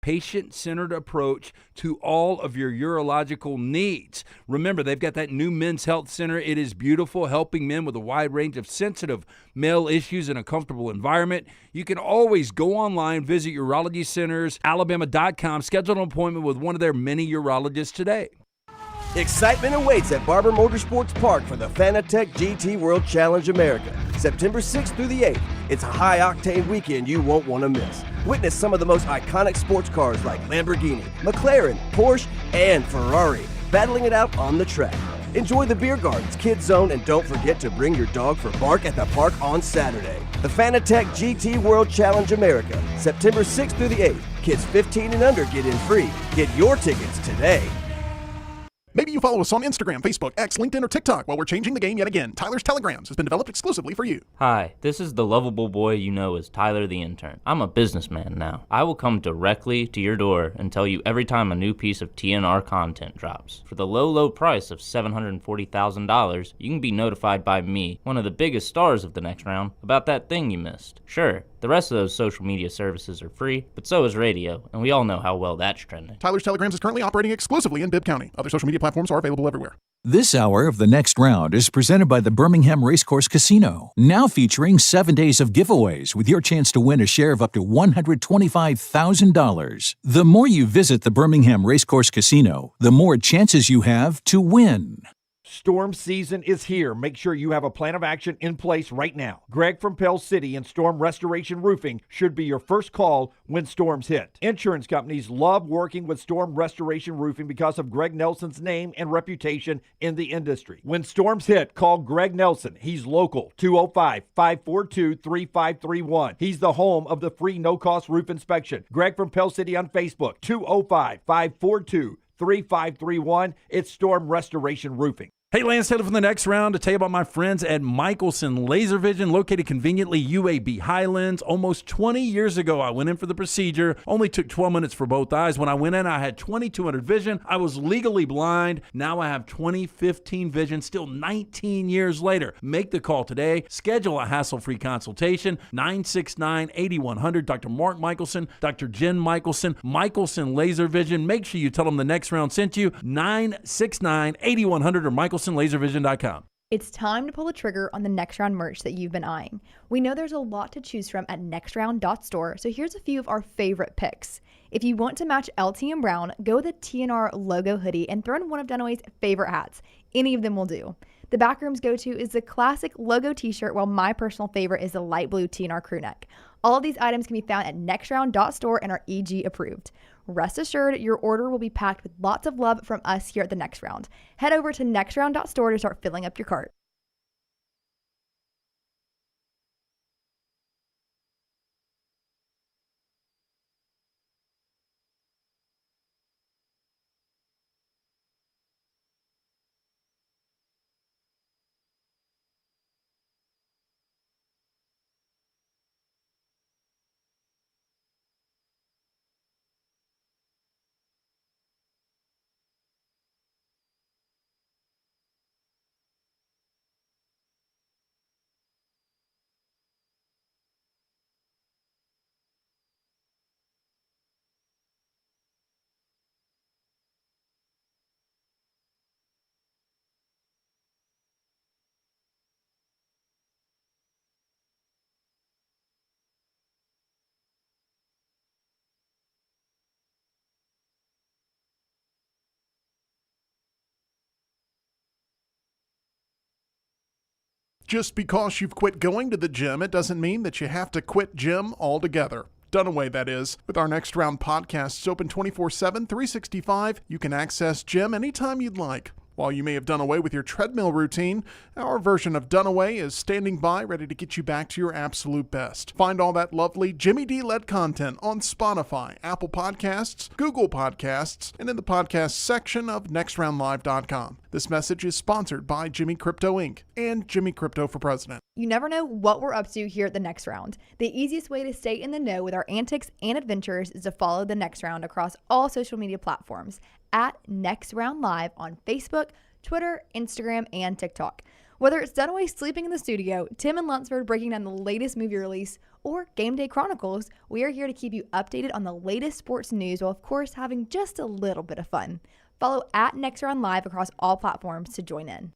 patient-centered approach to all of your urological needs. Remember, they've got that new men's health center. It is beautiful, helping men with a wide range of sensitive male issues in a comfortable environment. You can always go online, visit Urology Centers, Alabama.com, schedule an appointment with one of their many urologists today. Excitement awaits at Barber Motorsports Park for the Fanatec GT World Challenge America, September 6th through the 8th. It's a high-octane weekend you won't want to miss. Witness some of the most iconic sports cars like Lamborghini, McLaren, Porsche, and Ferrari battling it out on the track. Enjoy the beer gardens, kids zone, and don't forget to bring your dog for bark at the park on Saturday. The Fanatec GT World Challenge America, September 6th through the 8th. Kids 15 and under get in free. Get your tickets today. Maybe you follow us on Instagram, Facebook, X, LinkedIn, or TikTok. While we're changing the game yet again, Tyler's Telegrams has been developed exclusively for you. Hi, this is the lovable boy you know as Tyler the Intern. I'm a businessman now. I will come directly to your door and tell you every time a new piece of TNR content drops. For the low price of $740,000, you can be notified by me, one of the biggest stars of the next round, about that thing you missed. Sure, the rest of those social media services are free, but so is radio, and we all know how well that's trending. Tyler's Telegrams is currently operating exclusively in Bibb County. Other social media platforms are available everywhere. This hour of The Next Round is presented by the Birmingham Racecourse Casino, now featuring 7 days of giveaways with your chance to win a share of up to $125,000. The more you visit the Birmingham Racecourse Casino, the more chances you have to win. Storm season is here. Make sure you have a plan of action in place right now. Greg from Pell City and Storm Restoration Roofing should be your first call when storms hit. Insurance companies love working with Storm Restoration Roofing because of Greg Nelson's name and reputation in the industry. When storms hit, call Greg Nelson. He's local, 205-542-3531. He's the home of the free no-cost roof inspection. Greg from Pell City on Facebook, 205-542-3531. It's Storm Restoration Roofing. Hey, Lance Taylor from The Next Round to tell you about my friends at Michelson Laser Vision, located conveniently UAB Highlands. Almost 20 years ago, I went in for the procedure. Only took 12 minutes for both eyes. When I went in, I had 2200 vision. I was legally blind. Now I have 20/15 vision, still 19 years later. Make the call today. Schedule a hassle-free consultation, 969-8100. Dr. Mark Michelson, Dr. Jen Michelson, Michelson Laser Vision. Make sure you tell them The Next Round sent you, 969-8100 or MichelsonLaserVision.com. It's time to pull the trigger on the Next Round merch that you've been eyeing. We know there's a lot to choose from at nextround.store, so here's a few of our favorite picks. If you want to match LT and Brown, go with the TNR logo hoodie and throw in one of Dunaway's favorite hats. Any of them will do. The Backroom's go-to is the classic logo t-shirt, while my personal favorite is the light blue TNR crew neck. All of these items can be found at nextround.store and are EG approved. Rest assured, your order will be packed with lots of love from us here at The Next Round. Head over to nextround.store to start filling up your cart. Just because you've quit going to the gym, it doesn't mean that you have to quit gym altogether. Dunaway, that is. With our Next Round podcasts open 24/7, 365, you can access gym anytime you'd like. While you may have done away with your treadmill routine, our version of Dunaway is standing by ready to get you back to your absolute best. Find all that lovely Jimmy D-led content on Spotify, Apple Podcasts, Google Podcasts, and in the podcast section of nextroundlive.com. This message is sponsored by Jimmy Crypto Inc. and Jimmy Crypto for President. You never know what we're up to here at The Next Round. The easiest way to stay in the know with our antics and adventures is to follow The Next Round across all social media platforms at Next Round Live on Facebook, Twitter, Instagram, and TikTok. Whether it's Dunaway sleeping in the studio, Tim and Lunsford breaking down the latest movie release, or Game Day Chronicles, we are here to keep you updated on the latest sports news while, of course, having just a little bit of fun. Follow at Next Round Live across all platforms to join in.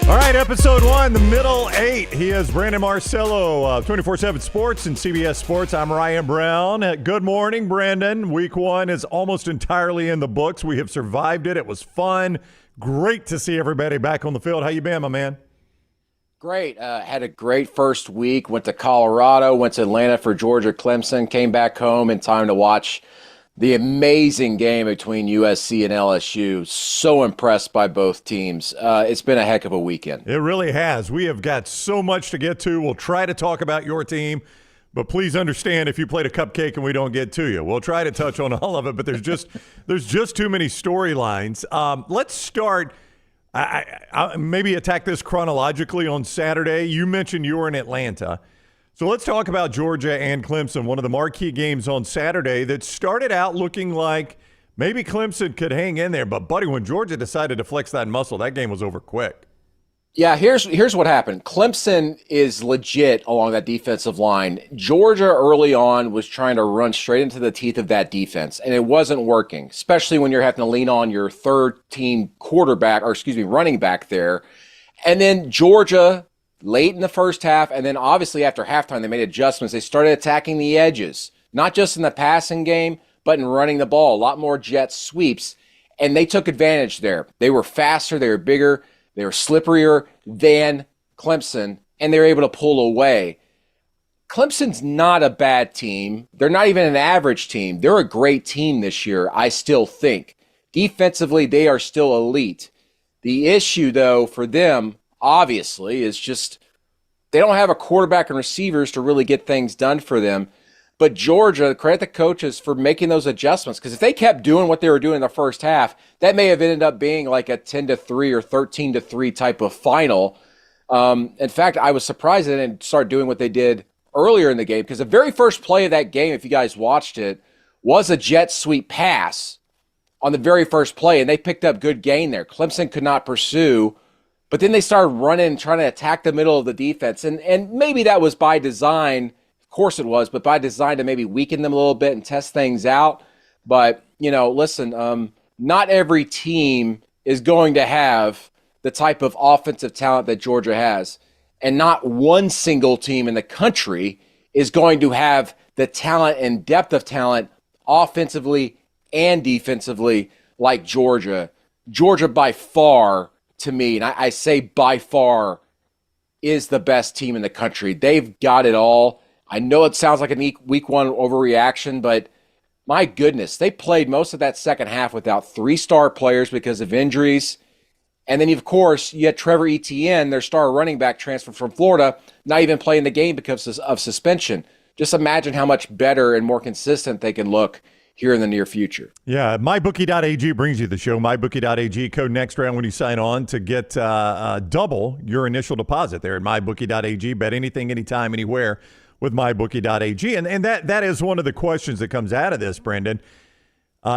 All right, episode 1, the middle 8. He is Brandon Marcello of 24/7 Sports and CBS Sports. I'm Ryan Brown. Good morning, Brandon. Week 1 is almost entirely in the books. We have survived it. It was fun. Great to see everybody back on the field. How you been, my man? Great. Had a great first week. Went to Colorado, went to Atlanta for Georgia Clemson, came back home in time to watch the amazing game between USC and LSU. So impressed by both teams. It's been a heck of a weekend. It really has. We have got so much to get to. We'll try to talk about your team, but please understand if you played a cupcake and we don't get to you. We'll try to touch on all of it, but there's just too many storylines. Let's start. I maybe attack this chronologically on Saturday. You mentioned you were in Atlanta. So let's talk about Georgia and Clemson, one of the marquee games on Saturday that started out looking like maybe Clemson could hang in there. But, buddy, when Georgia decided to flex that muscle, that game was over quick. Yeah, here's what happened. Clemson is legit along that defensive line. Georgia early on was trying to run straight into the teeth of that defense, and it wasn't working, especially when you're having to lean on your third-team running back there. And then Georgia – late in the first half, and then obviously after halftime, they made adjustments. They started attacking the edges, not just in the passing game, but in running the ball. A lot more jet sweeps, and they took advantage there. They were faster, they were bigger, they were slipperier than Clemson, and they were able to pull away. Clemson's not a bad team. They're not even an average team. They're a great team this year, I still think. Defensively, they are still elite. The issue, though, for them, obviously, is just they don't have a quarterback and receivers to really get things done for them. But Georgia, credit the coaches for making those adjustments, because if they kept doing what they were doing in the first half, that may have ended up being like a 10-3 or 13-3 type of final. In fact, I was surprised they didn't start doing what they did earlier in the game, because the very first play of that game, if you guys watched it, was a jet sweep pass on the very first play, and they picked up good gain there. Clemson could not pursue. But then they started running, trying to attack the middle of the defense. And maybe that was by design. Of course it was, but by design to maybe weaken them a little bit and test things out. But, listen, not every team is going to have the type of offensive talent that Georgia has. And not one single team in the country is going to have the talent and depth of talent offensively and defensively like Georgia. Georgia by far, to me, and I say by far, is the best team in the country. They've got it all. I know it sounds like a week 1 overreaction, but my goodness, they played most of that second half without 3 star players because of injuries. And then, of course, you had Trevor Etienne, their star running back transferred from Florida, not even playing the game because of suspension. Just imagine how much better and more consistent they can look here in the near future. Yeah, MyBookie.ag brings you the show. MyBookie.ag, code next round when you sign on to get double your initial deposit there at MyBookie.ag. Bet anything, anytime, anywhere with MyBookie.ag. And that is one of the questions that comes out of this, Brandon.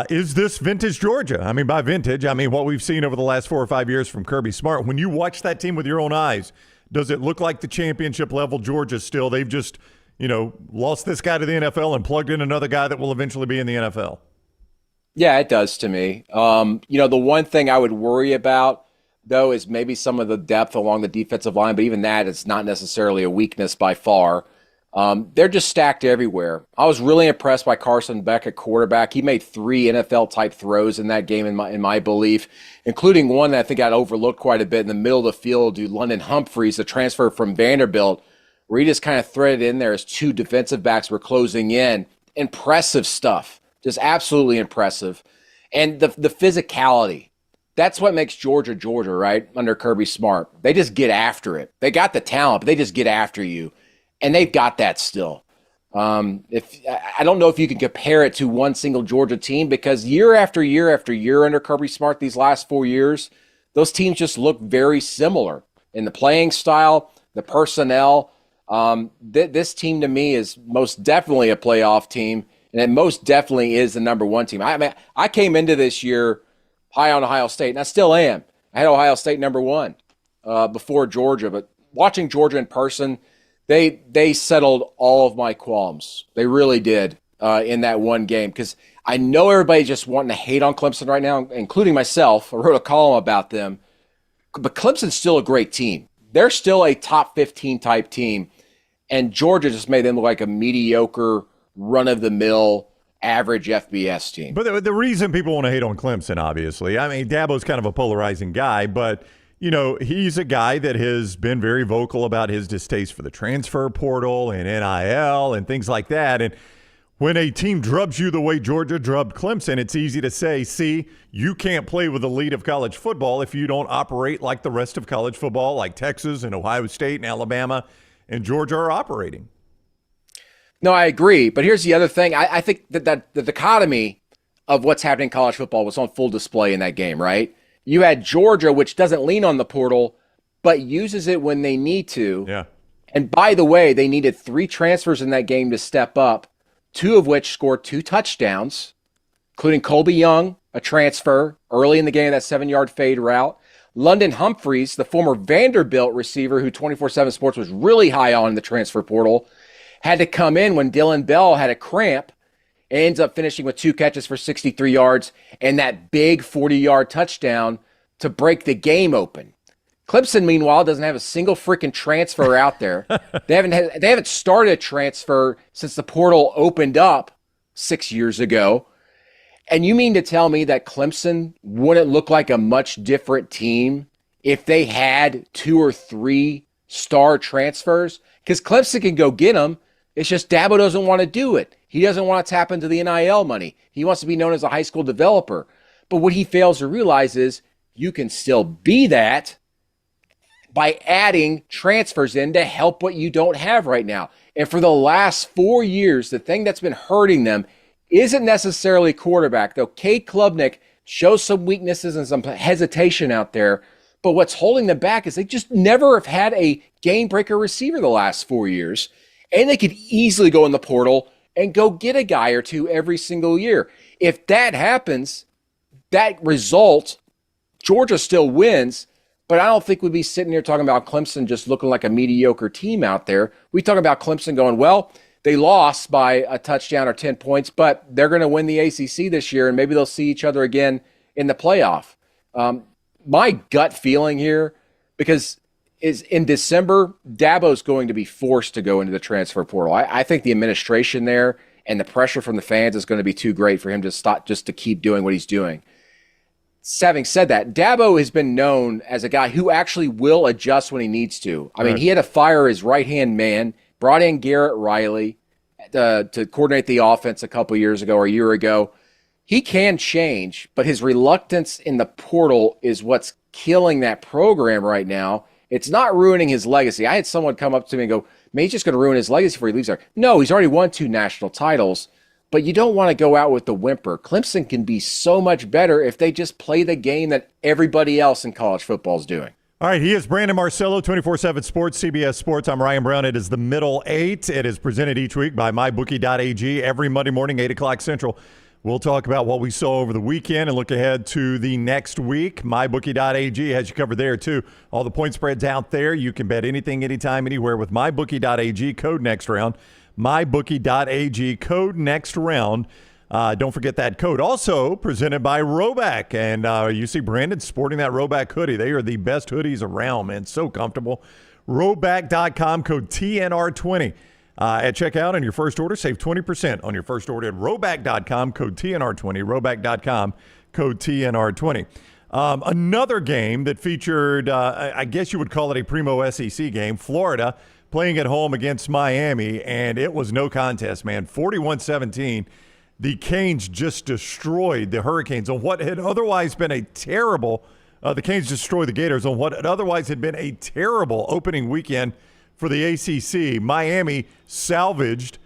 Is this vintage Georgia? I mean, by vintage, I mean what we've seen over the last 4 or 5 years from Kirby Smart. When you watch that team with your own eyes, does it look like the championship level Georgia still? They've just lost this guy to the NFL and plugged in another guy that will eventually be in the NFL. Yeah, it does to me. The one thing I would worry about, though, is maybe some of the depth along the defensive line, but even that is not necessarily a weakness by far. They're just stacked everywhere. I was really impressed by Carson Beck at quarterback. He made 3 NFL-type throws in that game, in my belief, including one that I think got overlooked quite a bit in the middle of the field to London Humphreys, the transfer from Vanderbilt, where he just kind of threaded in there as 2 defensive backs were closing in. Impressive stuff. Just absolutely impressive. And the physicality. That's what makes Georgia, right, under Kirby Smart. They just get after it. They got the talent, but they just get after you. And they've got that still. I don't know if you can compare it to one single Georgia team, because year after year after year under Kirby Smart these last 4 years, those teams just look very similar in the playing style, the personnel. This team to me is most definitely a playoff team, and it most definitely is the number one team. I came into this year high on Ohio State, and I still am. I had Ohio State number one before Georgia, but watching Georgia in person, they settled all of my qualms. They really did in that one game, because I know everybody's just wanting to hate on Clemson right now, including myself. I wrote a column about them, but Clemson's still a great team. They're still a top 15 type team, and Georgia just made them look like a mediocre, run-of-the-mill, average FBS team. But the reason people want to hate on Clemson, obviously, I mean, Dabo's kind of a polarizing guy, but, you know, he's a guy that has been very vocal about his distaste for the transfer portal and NIL and things like that. And when a team drubs you the way Georgia drubbed Clemson, it's easy to say, see, you can't play with the lead of college football if you don't operate like the rest of college football, like Texas and Ohio State and Alabama and Georgia are operating. No, I agree. But here's the other thing. I think that the dichotomy of what's happening in college football was on full display in that game, right? You had Georgia, which doesn't lean on the portal, but uses it when they need to. Yeah. And by the way, they needed 3 transfers in that game to step up, 2 of which scored 2 touchdowns, including Colby Young, a transfer early in the game, that 7-yard fade route. London Humphreys, the former Vanderbilt receiver who 24/7 Sports was really high on in the transfer portal, had to come in when Dylan Bell had a cramp and ends up finishing with 2 catches for 63 yards and that big 40-yard touchdown to break the game open. Clemson, meanwhile, doesn't have a single freaking transfer out there. They haven't started a transfer since the portal opened up 6 years ago. And you mean to tell me that Clemson wouldn't look like a much different team if they had 2 or 3 star transfers? Because Clemson can go get them. It's just Dabo doesn't want to do it. He doesn't want to tap into the NIL money. He wants to be known as a high school developer. But what he fails to realize is you can still be that by adding transfers in to help what you don't have right now. And for the last 4 years, the thing that's been hurting them isn't necessarily quarterback, though Cade Klubnik shows some weaknesses and some hesitation out there. But what's holding them back is they just never have had a game breaker receiver the last 4 years. And they could easily go in the portal and go get a guy or two every single year. If that happens, that result, Georgia still wins. But I don't think we'd be sitting here talking about Clemson just looking like a mediocre team out there. We talk about Clemson going, well, they lost by a touchdown or 10 points, but they're going to win the ACC this year, and maybe they'll see each other again in the playoff. My gut feeling here, because is in December, Dabo's going to be forced to go into the transfer portal. I think the administration there and the pressure from the fans is going to be too great for him to stop, just to keep doing what he's doing. Having said that, Dabo has been known as a guy who actually will adjust when he needs to. I mean, he had to fire his right-hand man, brought in Garrett Riley to coordinate the offense a couple years ago or a year ago. He can change, but his reluctance in the portal is what's killing that program right now. It's not ruining his legacy. I had someone come up to me and go, man, he's just going to ruin his legacy before he leaves there. No, he's already won 2 national titles, but you don't want to go out with the whimper. Clemson can be so much better if they just play the game that everybody else in college football is doing. All right, he is Brandon Marcello, 24/7 Sports, CBS Sports. I'm Ryan Brown. It is the Middle 8. It is presented each week by MyBookie.ag every Monday morning, 8 o'clock Central. We'll talk about what we saw over the weekend and look ahead to the next week. MyBookie.ag has you covered there, too. All the point spreads out there. You can bet anything, anytime, anywhere with MyBookie.ag, code next round. MyBookie.ag, code next round. Don't forget that code. Also presented by Roback. And you see Brandon sporting that Roback hoodie. They are the best hoodies around, man. So comfortable. Roback.com, code TNR20. At checkout on your first order, save 20% on your first order at Roback.com, code TNR20. Roback.com, code TNR20. Another game that featured, I guess you would call it a primo SEC game, Florida playing at home against Miami, and it was no contest, man. 41-17. The Canes just destroyed the Hurricanes on what had otherwise been a terrible the Canes destroyed the Gators on what had otherwise had been a terrible opening weekend for the ACC. Miami salvaged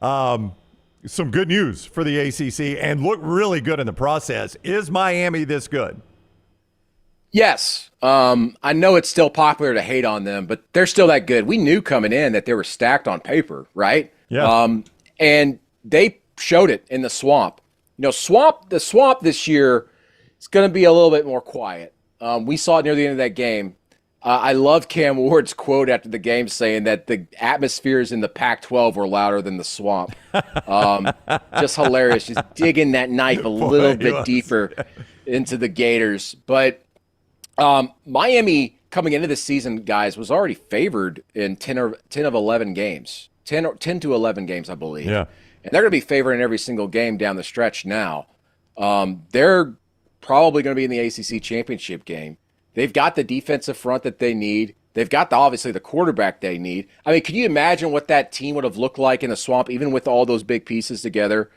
some good news for the ACC and looked really good in the process. Is Miami this good? Yes. I know it's still popular to hate on them, but they're still that good. We knew coming in that they were stacked on paper, right? Yeah. And they showed it in the Swamp. The Swamp this year is going to be a little bit more quiet. We saw it near the end of that game. I love Cam Ward's quote after the game saying that the atmospheres in the Pac-12 were louder than the Swamp. Just hilarious. Just digging that knife a little bit deeper into the Gators. But Miami coming into the season, guys, was already favored in 10 of 11 games. 10 to 11 games, I believe. Yeah. And they're going to be favored in every single game down the stretch now. They're probably going to be in the ACC championship game. They've got the defensive front that they need. They've got obviously the quarterback they need. I mean, can you imagine what that team would have looked like in the Swamp, even with all those big pieces together,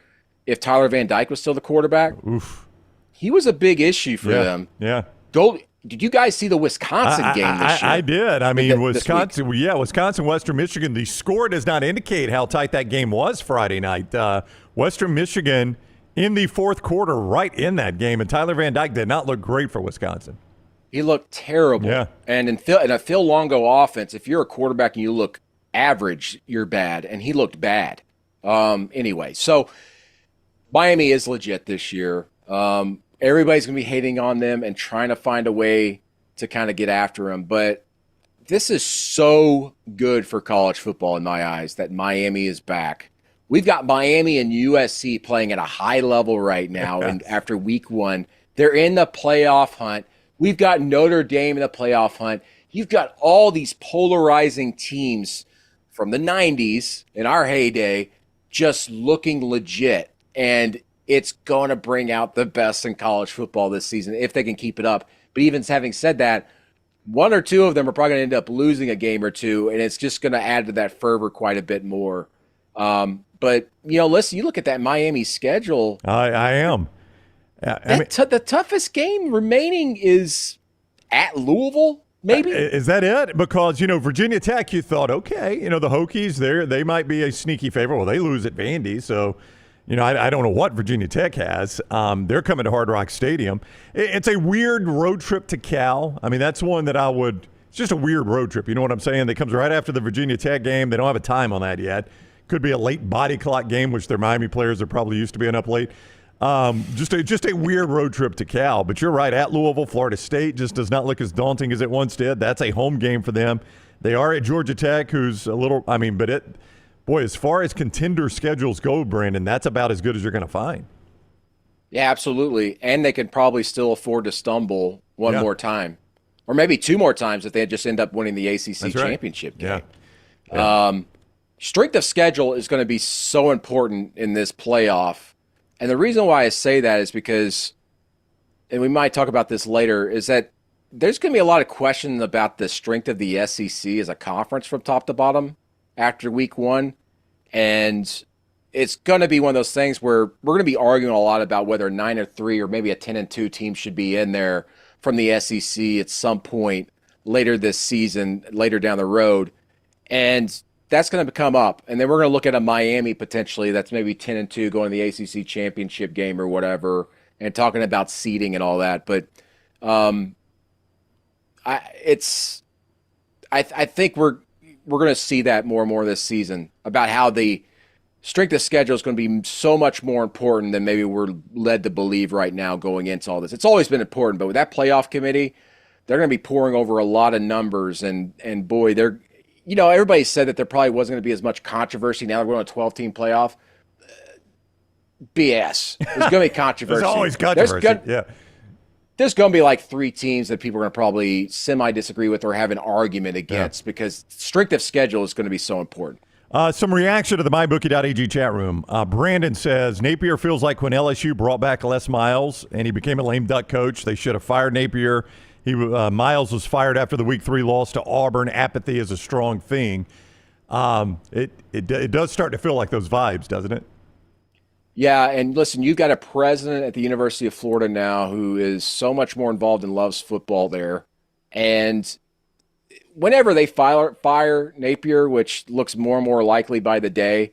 if Tyler Van Dyke was still the quarterback? Oof. He was a big issue for them. Yeah. Did you guys see the Wisconsin game this year? I did. I mean, Wisconsin, Western Michigan, the score does not indicate how tight that game was Friday night. Western Michigan in the fourth quarter right in that game, and Tyler Van Dyke did not look great for Wisconsin. He looked terrible. Yeah. And in a Phil Longo offense, if you're a quarterback and you look average, you're bad. And he looked bad. Anyway, so Miami is legit this year. Everybody's going to be hating on them and trying to find a way to kind of get after them. But this is so good for college football in my eyes that Miami is back. We've got Miami and USC playing at a high level right now. And after week one, they're in the playoff hunt. We've got Notre Dame in the playoff hunt. You've got all these polarizing teams from the 90s in our heyday just looking legit. And it's going to bring out the best in college football this season if they can keep it up. But even having said that, one or two of them are probably going to end up losing a game or two, and it's just going to add to that fervor quite a bit more. But, listen, you look at that Miami schedule. I am. The toughest game remaining is at Louisville, maybe? Is that it? Because, Virginia Tech, you thought, okay, the Hokies, they might be a sneaky favorite. Well, they lose at Vandy, so, I don't know what Virginia Tech has. They're coming to Hard Rock Stadium. It's a weird road trip to Cal. I mean, that's one that it's just a weird road trip. You know what I'm saying? That comes right after the Virginia Tech game. They don't have a time on that yet. Could be a late body clock game, which their Miami players are probably used to being up late. Just a weird road trip to Cal. But you're right, at Louisville, Florida State just does not look as daunting as it once did. That's a home game for them. They are at Georgia Tech, who's a little – as far as contender schedules go, Brandon, that's about as good as you're going to find. Yeah, absolutely. And they could probably still afford to stumble one more time. Or maybe two more times if they just end up winning the ACC championship game. Yeah. Strength of schedule is going to be so important in this playoff. And the reason why I say that is because, and we might talk about this later, is that there's going to be a lot of questions about the strength of the SEC as a conference from top to bottom after week one. And it's going to be one of those things where we're going to be arguing a lot about whether 9-3 or maybe a 10-2 team should be in there from the SEC at some point later this season, later down the road. And that's going to come up. And then we're going to look at a Miami potentially that's maybe 10-2 going to the ACC championship game or whatever and talking about seeding and all that. But I think we're going to see that more and more this season about how the strength of schedule is going to be so much more important than maybe we're led to believe right now going into all this. It's always been important, but with that playoff committee, they're going to be pouring over a lot of numbers. And boy, they're, everybody said that there probably wasn't going to be as much controversy. Now they're going to a 12-team playoff. BS. There's going to be controversy. There's always controversy. There's going to be like three teams that people are going to probably semi-disagree with or have an argument against because strength of schedule is going to be so important. Some reaction to the MyBookie.ag chat room. Brandon says, Napier feels like when LSU brought back Les Miles and he became a lame duck coach, they should have fired Napier. Miles was fired after the Week 3 loss to Auburn. Apathy is a strong thing. It does start to feel like those vibes, doesn't it? Yeah, and listen, you've got a president at the University of Florida now who is so much more involved and loves football there. And whenever they fire Napier, which looks more and more likely by the day,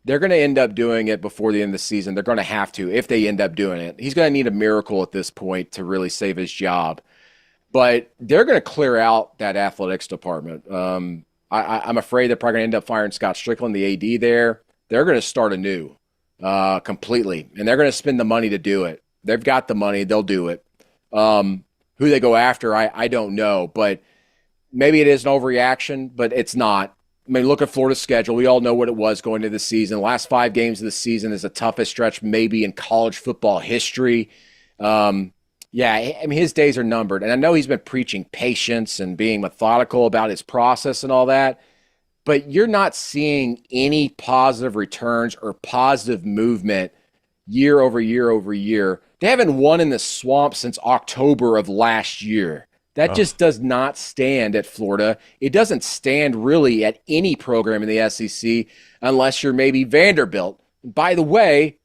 they're going to end up doing it before the end of the season. They're going to have to if they end up doing it. He's going to need a miracle at this point to really save his job. But they're going to clear out that athletics department. I'm afraid they're probably going to end up firing Scott Strickland, the AD there. They're going to start anew completely, and they're going to spend the money to do it. They've got the money. They'll do it. Who they go after, I don't know. But maybe it is an overreaction, but it's not. I mean, look at Florida's schedule. We all know what it was going into the season. The last 5 games of the season is the toughest stretch maybe in college football history. Yeah, I mean, his days are numbered. And I know he's been preaching patience and being methodical about his process and all that, but you're not seeing any positive returns or positive movement year over year over year. They haven't won in the swamp since October of last year. That just does not stand at Florida. It doesn't stand really at any program in the SEC unless you're maybe Vanderbilt. By the way,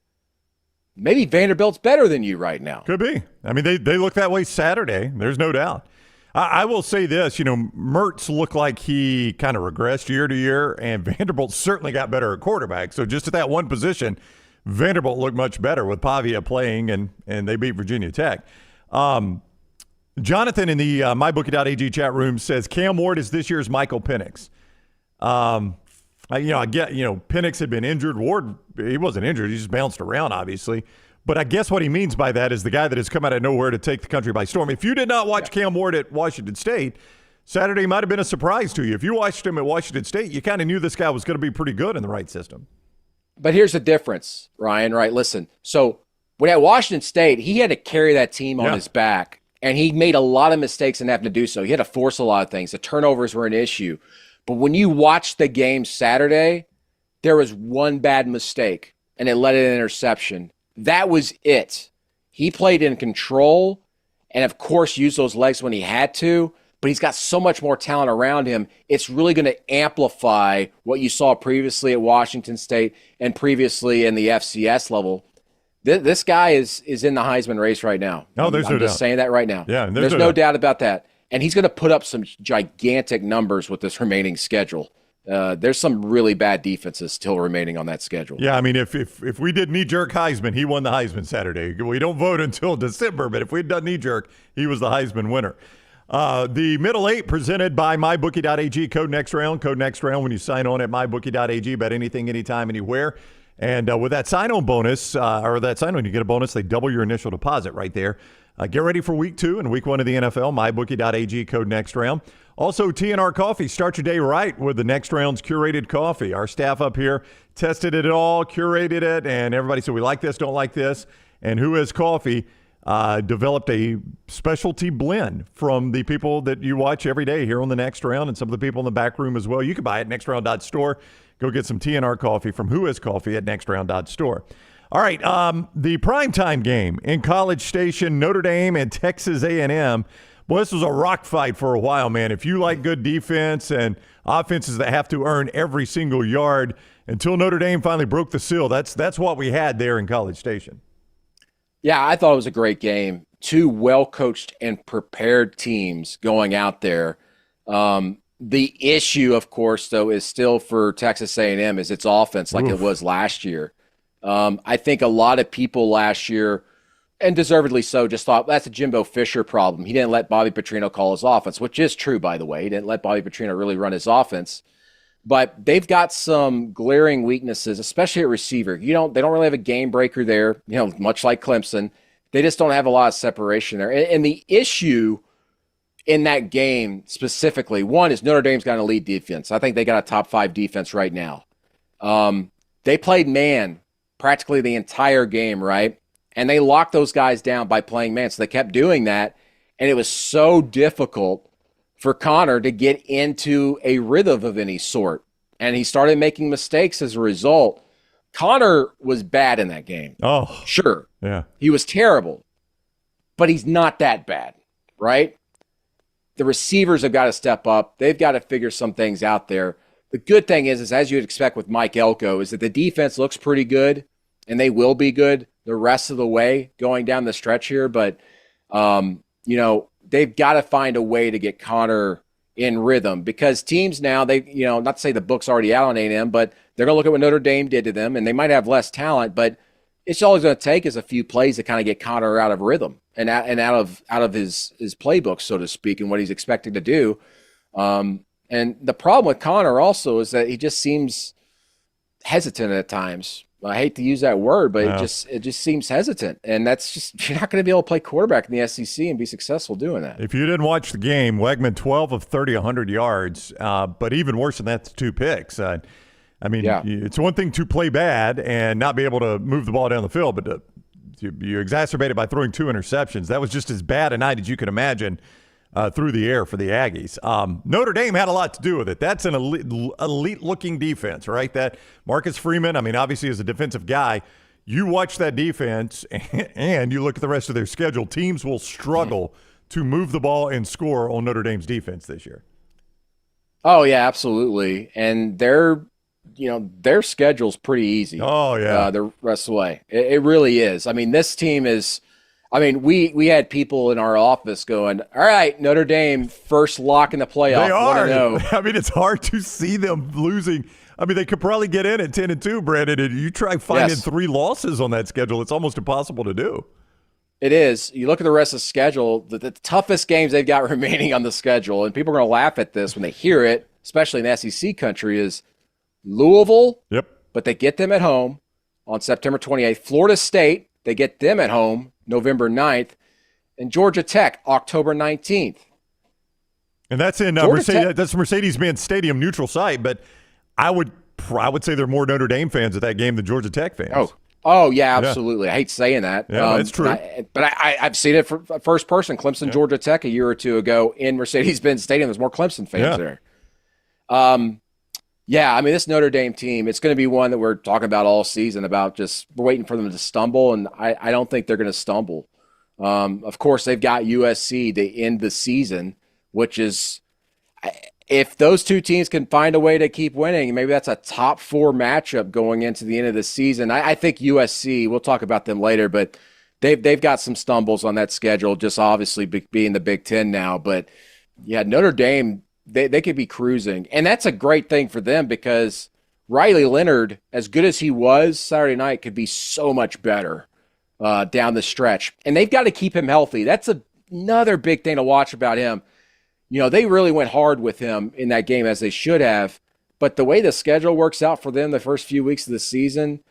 maybe Vanderbilt's better than you right now. Could be. I mean, they look that way Saturday. There's no doubt. I will say this, Mertz looked like he kind of regressed year to year, and Vanderbilt certainly got better at quarterback. So just at that one position, Vanderbilt looked much better with Pavia playing, and they beat Virginia Tech. Jonathan in the MyBookie.ag chat room says Cam Ward is this year's Michael Penix. I get, Penix had been injured. Ward, he wasn't injured. He just bounced around, obviously. But I guess what he means by that is the guy that has come out of nowhere to take the country by storm. If you did not watch Cam Ward at Washington State, Saturday might have been a surprise to you. If you watched him at Washington State, you kind of knew this guy was going to be pretty good in the right system. But here's the difference, Ryan, right? Listen, so when at Washington State, he had to carry that team on his back, and he made a lot of mistakes in having to do so. He had to force a lot of things. The turnovers were an issue. But when you watch the game Saturday, there was one bad mistake, and it led to an interception. That was it. He played in control and, of course, used those legs when he had to, but he's got so much more talent around him. It's really going to amplify what you saw previously at Washington State and previously in the FCS level. This guy is in the Heisman race right now. No, there's no doubt. I'm just saying that right now. Yeah, there's no doubt about that. And he's going to put up some gigantic numbers with this remaining schedule. There's some really bad defenses still remaining on that schedule. Yeah, I mean, if we did knee-jerk Heisman, he won the Heisman Saturday. We don't vote until December, but if we'd done knee-jerk, he was the Heisman winner. The Middle 8 presented by MyBookie.ag. Code next round when you sign on at MyBookie.ag. Bet anything, anytime, anywhere. And with that sign-on bonus, or that sign-on, you get a bonus. They double your initial deposit right there. Get ready for week 2 and week 1 of the NFL. MyBookie.ag, code next round. Also, TNR Coffee. Start your day right with the next round's curated coffee. Our staff up here tested it all, curated it, and everybody said we like this, don't like this. And Who Is Coffee developed a specialty blend from the people that you watch every day here on the Next Round and some of the people in the back room as well. You can buy it at nextround.store. Go get some TNR Coffee from Who Is Coffee at nextround.store. All right, the primetime game in College Station, Notre Dame and Texas A&M. Boy, this was a rock fight for a while, man. If you like good defense and offenses that have to earn every single yard, until Notre Dame finally broke the seal, that's what we had there in College Station. Yeah, I thought it was a great game. 2 well-coached and prepared teams going out there. The issue, of course, though, is still for Texas A&M is its offense like it was last year. I think a lot of people last year, and deservedly so, just thought that's a Jimbo Fisher problem. He didn't let Bobby Petrino call his offense, which is true, by the way. He didn't let Bobby Petrino really run his offense. But they've got some glaring weaknesses, especially at receiver. They don't really have a game breaker there, much like Clemson. They just don't have a lot of separation there. And the issue in that game specifically, one is Notre Dame's got an elite defense. I think they got a top 5 defense right now. They played man practically the entire game, right? And they locked those guys down by playing man. So they kept doing that. And it was so difficult for Connor to get into a rhythm of any sort. And he started making mistakes as a result. Connor was bad in that game. Oh, sure. Yeah. He was terrible. But he's not that bad, right? The receivers have got to step up. They've got to figure some things out there. The good thing is as you'd expect with Mike Elko, is that the defense looks pretty good, and they will be good the rest of the way going down the stretch here. But, they've got to find a way to get Connor in rhythm because teams now, not to say the book's already out on A&M, but they're going to look at what Notre Dame did to them, and they might have less talent, but it's all he's going to take is a few plays to kind of get Connor out of rhythm and out of his playbook, so to speak, and what he's expecting to do. And the problem with Connor also is that he just seems hesitant at times. I hate to use that word, but it just seems hesitant, and that's just, you're not going to be able to play quarterback in the SEC and be successful doing that. If you didn't watch the game, Wegman 12 of 30, 100 yards, but even worse than that, 2 picks. It's one thing to play bad and not be able to move the ball down the field, but you exacerbate it by throwing 2 interceptions. That was just as bad a night as you could imagine through the air for the Aggies. Notre Dame had a lot to do with it. That's an elite-looking defense, right? That Marcus Freeman, obviously is a defensive guy. You watch that defense and you look at the rest of their schedule, teams will struggle to move the ball and score on Notre Dame's defense this year. Oh, yeah, absolutely. And their schedule's pretty easy. Oh, yeah. The rest of the way. It really is. This team is – we had people in our office going, all right, Notre Dame, first lock in the playoff. They are. 1-0. It's hard to see them losing. They could probably get in at 10-2, Brandon, and you try finding 3 losses on that schedule. It's almost impossible to do. It is. You look at the rest of the schedule, the toughest games they've got remaining on the schedule, and people are going to laugh at this when they hear it, especially in SEC country, is Louisville. Yep. But they get them at home on September 28th. Florida State, they get them at home November 9th, and Georgia Tech, October 19th. And that's in that's Mercedes-Benz Stadium, neutral site, but I would say there are more Notre Dame fans at that game than Georgia Tech fans. Oh yeah, absolutely. I hate saying that. Yeah, that's true. But I've seen it for first person, Clemson, Georgia Tech a year or two ago in Mercedes-Benz Stadium. There's more Clemson fans there. This Notre Dame team, it's going to be one that we're talking about all season, about just waiting for them to stumble, and I don't think they're going to stumble. Of course, they've got USC to end the season, which is, if those two teams can find a way to keep winning, maybe that's a top 4 matchup going into the end of the season. I think USC, we'll talk about them later, but they've got some stumbles on that schedule, just obviously being the Big Ten now. But, yeah, Notre Dame, they could be cruising. And that's a great thing for them, because Riley Leonard, as good as he was Saturday night, could be so much better down the stretch. And they've got to keep him healthy. That's another big thing to watch about him. They really went hard with him in that game, as they should have. But the way the schedule works out for them the first few weeks of the season,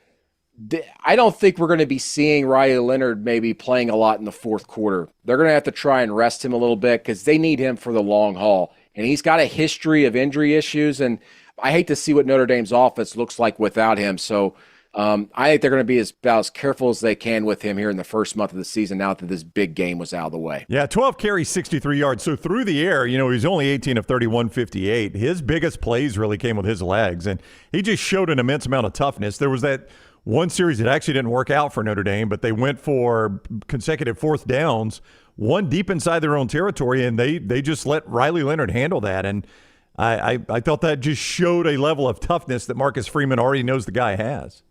I don't think we're going to be seeing Riley Leonard maybe playing a lot in the fourth quarter. They're going to have to try and rest him a little bit, because they need him for the long haul. And he's got a history of injury issues, and I hate to see what Notre Dame's offense looks like without him. So I think they're going to be about as careful as they can with him here in the first month of the season, now that this big game was out of the way. Yeah, 12 carries, 63 yards. So through the air, he was only 18 of 31, 58. His biggest plays really came with his legs, and he just showed an immense amount of toughness. There was that one series that actually didn't work out for Notre Dame, but they went for consecutive 4th downs, one deep inside their own territory, and they just let Riley Leonard handle that. And I thought that just showed a level of toughness that Marcus Freeman already knows the guy has.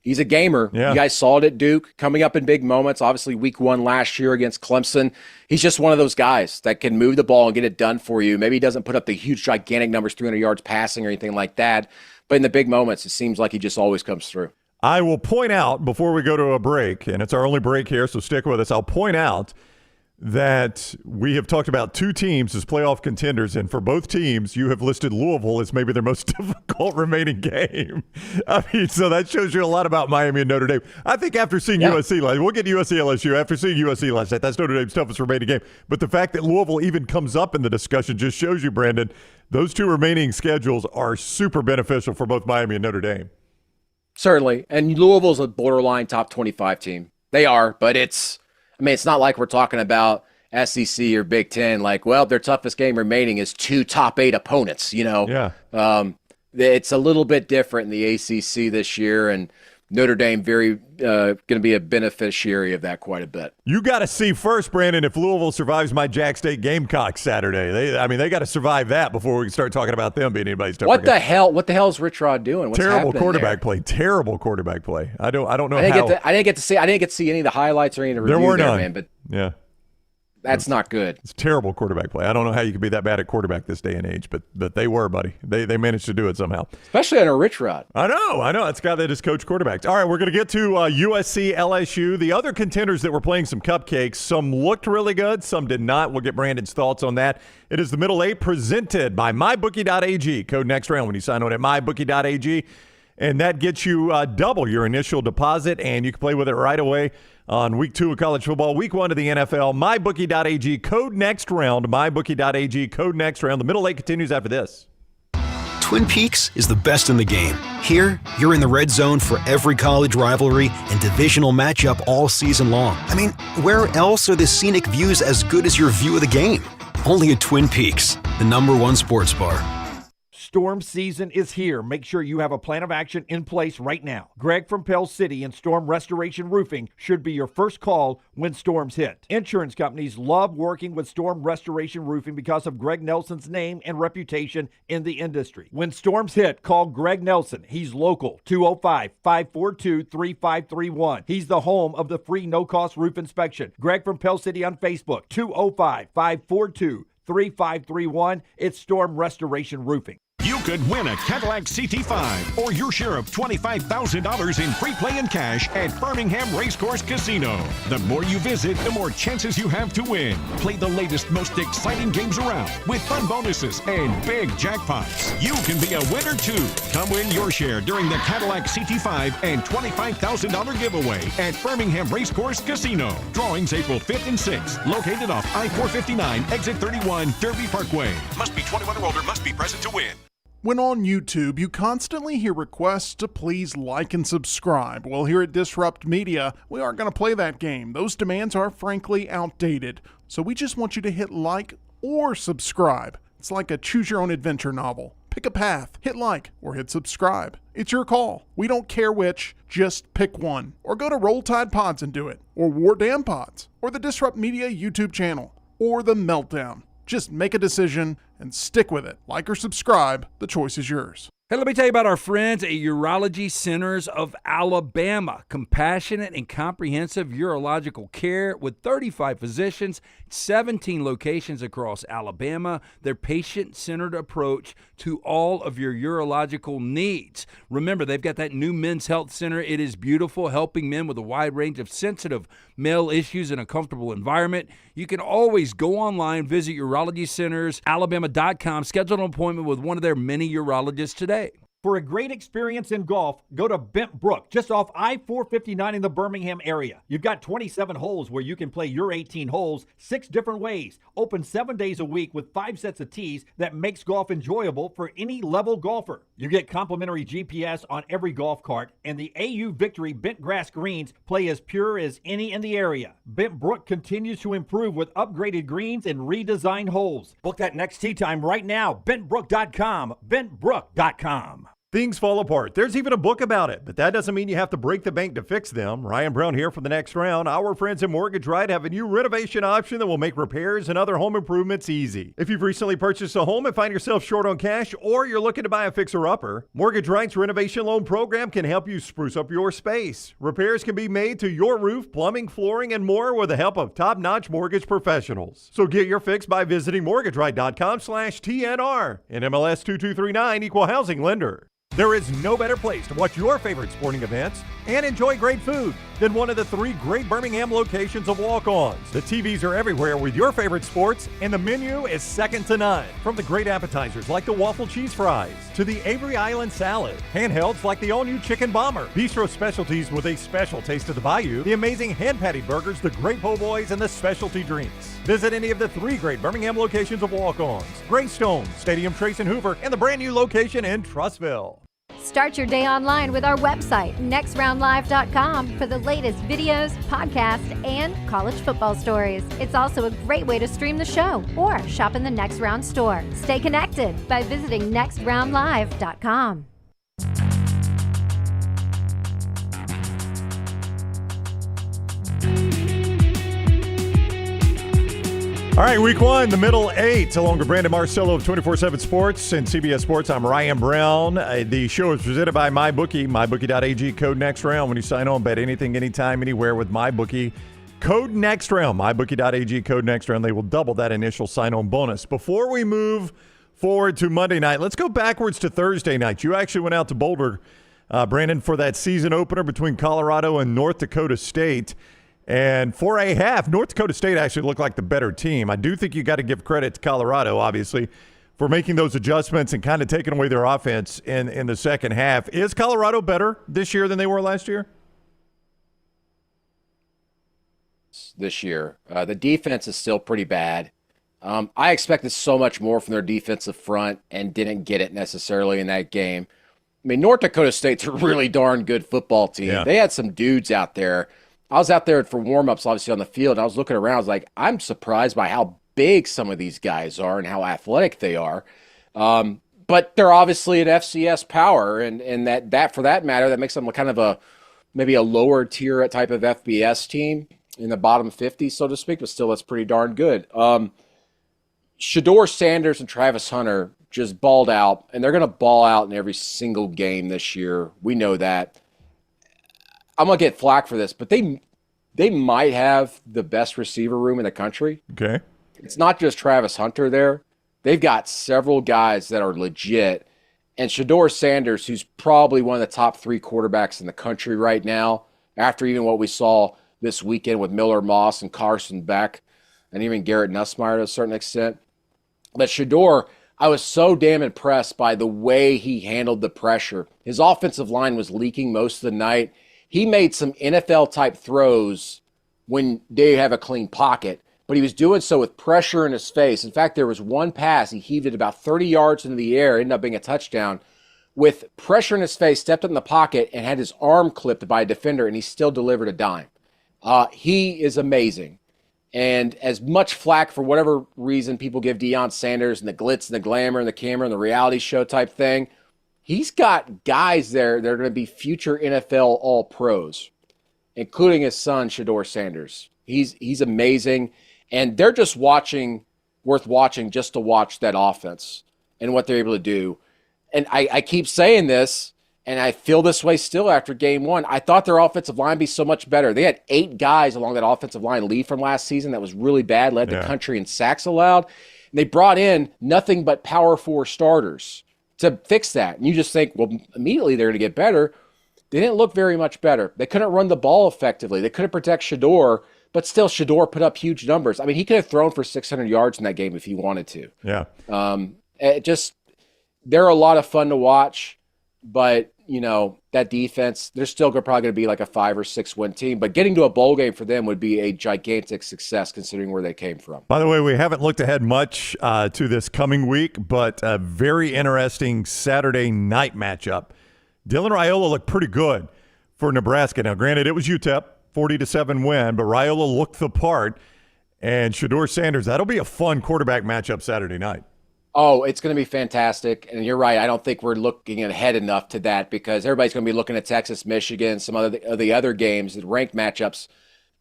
He's a gamer. Yeah. You guys saw it at Duke, coming up in big moments. Obviously, week 1 last year against Clemson. He's just one of those guys that can move the ball and get it done for you. Maybe he doesn't put up the huge, gigantic numbers, 300 yards passing or anything like that. But in the big moments, it seems like he just always comes through. I will point out before we go to a break, and it's our only break here, so stick with us. I'll point out that we have talked about 2 teams as playoff contenders, and for both teams, you have listed Louisville as maybe their most difficult remaining game. So that shows you a lot about Miami and Notre Dame. I think after seeing USC, we'll get USC LSU. After seeing USC last night, that's Notre Dame's toughest remaining game. But the fact that Louisville even comes up in the discussion just shows you, Brandon, those 2 remaining schedules are super beneficial for both Miami and Notre Dame. Certainly. And Louisville's a borderline top 25 team. They are, but it's not like we're talking about SEC or Big Ten. Their toughest game remaining is 2 top 8 opponents, Yeah. It's a little bit different in the ACC this year, and Notre Dame very going to be a beneficiary of that quite a bit. You got to see first, Brandon, if Louisville survives my Jack State Gamecocks Saturday. They got to survive that before we can start talking about them being anybody's tough. What the hell is Rich Rod doing? What's terrible quarterback play. Terrible quarterback play. I don't know how. I didn't get to see any of the highlights or any of the reviews there, man. But yeah. That's not good. It's terrible quarterback play. I don't know how you could be that bad at quarterback this day and age, but they were, buddy. They managed to do it somehow. Especially on a Rich Rod. I know. That's a guy that has coached quarterbacks. All right, we're going to get to USC, LSU. The other contenders that were playing some cupcakes, some looked really good, some did not. We'll get Brandon's thoughts on that. It is the Middle Eight presented by MyBookie.ag. Code next round when you sign on at MyBookie.ag. And that gets you double your initial deposit, and you can play with it right away on week 2 of college football, week 1 of the NFL. MyBookie.ag, code next round. MyBookie.ag, code next round. The Middle Eight continues after this. Twin Peaks is the best in the game. Here, you're in the red zone for every college rivalry and divisional matchup all season long. I mean, where else are the scenic views as good as your view of the game? Only at Twin Peaks, the #1 sports bar. Storm season is here. Make sure you have a plan of action in place right now. Greg from Pell City and Storm Restoration Roofing should be your first call when storms hit. Insurance companies love working with Storm Restoration Roofing because of Greg Nelson's name and reputation in the industry. When storms hit, call Greg Nelson. He's local, 205-542-3531. He's the home of the free no-cost roof inspection. Greg from Pell City on Facebook, 205-542-3531. It's Storm Restoration Roofing. You could win a Cadillac CT5 or your share of $25,000 in free play and cash at Birmingham Racecourse Casino. The more you visit, the more chances you have to win. Play the latest, most exciting games around with fun bonuses and big jackpots. You can be a winner too. Come win your share during the Cadillac CT5 and $25,000 giveaway at Birmingham Racecourse Casino. Drawings April 5th and 6th. Located off I-459, exit 31, Derby Parkway. Must be 21 or older. Must be present to win. When on YouTube, you constantly hear requests to please like and subscribe. Well, here at Disrupt Media, we aren't going to play that game. Those demands are frankly outdated. So we just want you to hit like or subscribe. It's like a choose-your-own-adventure novel. Pick a path, hit like, or hit subscribe. It's your call. We don't care which, just pick one. Or go to Roll Tide Pods and do it. Or War Damn Pods. Or the Disrupt Media YouTube channel. Or The Meltdown. Just make a decision and stick with it. Like or subscribe, the choice is yours. Hey, let me tell you about our friends at Urology Centers of Alabama. Compassionate and comprehensive urological care with 35 physicians, 17 locations across Alabama. Their patient-centered approach to all of your urological needs. Remember, they've got that new men's health center. It is beautiful, helping men with a wide range of sensitive male issues in a comfortable environment. You can always go online, visit urologycentersalabama.com, schedule an appointment with one of their many urologists today. For a great experience in golf, go to Bent Brook, just off I-459 in the Birmingham area. You've got 27 holes where you can play your 18 holes 6 different ways. Open 7 days a week with 5 sets of tees that makes golf enjoyable for any level golfer. You get complimentary GPS on every golf cart, and the AU Victory bent grass greens play as pure as any in the area. Bent Brook continues to improve with upgraded greens and redesigned holes. Book that next tee time right now. BentBrook.com. BentBrook.com. Things fall apart. There's even a book about it, but that doesn't mean you have to break the bank to fix them. Ryan Brown here for the next round. Our friends at Mortgage Right have a new renovation option that will make repairs and other home improvements easy. If you've recently purchased a home and find yourself short on cash, or you're looking to buy a fixer-upper, Mortgage Right's renovation loan program can help you spruce up your space. Repairs can be made to your roof, plumbing, flooring, and more with the help of top-notch mortgage professionals. So get your fix by visiting mortgageright.com/TNR. And MLS 2239, Equal Housing Lender. There is no better place to watch your favorite sporting events and enjoy great food than one of the 3 great Birmingham locations of Walk-Ons. The TVs are everywhere with your favorite sports, and the menu is second to none. From the great appetizers like the waffle cheese fries to the Avery Island salad, handhelds like the all-new chicken bomber, bistro specialties with a special taste of the bayou, the amazing hand patty burgers, the great po' boys, and the specialty drinks. Visit any of the 3 great Birmingham locations of Walk-Ons: Greystone, Stadium Trace and Hoover, and the brand new location in Trussville. Start your day online with our website, nextroundlive.com, for the latest videos, podcasts, and college football stories. It's also a great way to stream the show or shop in the Next Round store. Stay connected by visiting nextroundlive.com. All right, week 1, the Middle 8, along with Brandon Marcello of 24/7 Sports and CBS Sports. I'm Ryan Brown. The show is presented by MyBookie, MyBookie.ag, code next round. When you sign on, bet anything, anytime, anywhere with MyBookie. Code next round, mybookie.ag, code next round. They will double that initial sign-on bonus. Before we move forward to Monday night, let's go backwards to Thursday night. You actually went out to Boulder, Brandon, for that season opener between Colorado and North Dakota State. And for a half, North Dakota State actually looked like the better team. I do think you got to give credit to Colorado, obviously, for making those adjustments and kind of taking away their offense in the second half. Is Colorado better this year than they were last year? This year, the defense is still pretty bad. I expected so much more from their defensive front and didn't get it necessarily in that game. I mean, North Dakota State's a really darn good football team. Yeah. They had some dudes out there. I was out there for warm-ups, obviously, on the field, and I was looking around. I was like, I'm surprised by how big some of these guys are and how athletic they are. But they're obviously an FCS power, and that for that matter, that makes them kind of maybe a lower tier type of FBS team in the bottom 50, so to speak, but still that's pretty darn good. Shedeur Sanders and Travis Hunter just balled out, and they're going to ball out in every single game this year. We know that. I'm going to get flack for this, but they might have the best receiver room in the country. Okay. It's not just Travis Hunter there. They've got several guys that are legit. And Shedeur Sanders, who's probably one of the top 3 quarterbacks in the country right now, after even what we saw this weekend with Miller Moss and Carson Beck and even Garrett Nussmeier to a certain extent. But Shedeur, I was so damn impressed by the way he handled the pressure. His offensive line was leaking most of the night. He made some NFL-type throws when they have a clean pocket, but he was doing so with pressure in his face. In fact, there was one pass, he heaved it about 30 yards into the air, ended up being a touchdown, with pressure in his face, stepped up in the pocket, and had his arm clipped by a defender, and he still delivered a dime. He is amazing. And as much flack for whatever reason people give Deion Sanders and the glitz and the glamour and the camera and the reality show type thing, he's got guys there that are going to be future NFL All-Pros, including his son, Shedeur Sanders. He's amazing. And they're just worth watching just to watch that offense and what they're able to do. And I keep saying this, and I feel this way still after game 1. I thought their offensive line would be so much better. They had 8 guys along that offensive line leave from last season that was really bad, led the country in sacks allowed. And they brought in nothing but power 4 starters to fix that. And you just think, well, immediately they're going to get better. They didn't look very much better. They couldn't run the ball effectively. They couldn't protect Shedeur, but still Shedeur put up huge numbers. I mean, he could have thrown for 600 yards in that game if he wanted to. Yeah. They're a lot of fun to watch, but that defense, they're still probably going to be like a 5 or 6 win team, but getting to a bowl game for them would be a gigantic success considering where they came from. By the way, we haven't looked ahead much to this coming week, but a very interesting Saturday night matchup. Dylan Raiola looked pretty good for Nebraska. Now, granted, it was UTEP, 40-7 win, but Raiola looked the part, and Shedeur Sanders, that'll be a fun quarterback matchup Saturday night. Oh, it's going to be fantastic. And you're right. I don't think we're looking ahead enough to that because everybody's going to be looking at Texas, Michigan, some of the other games, the ranked matchups.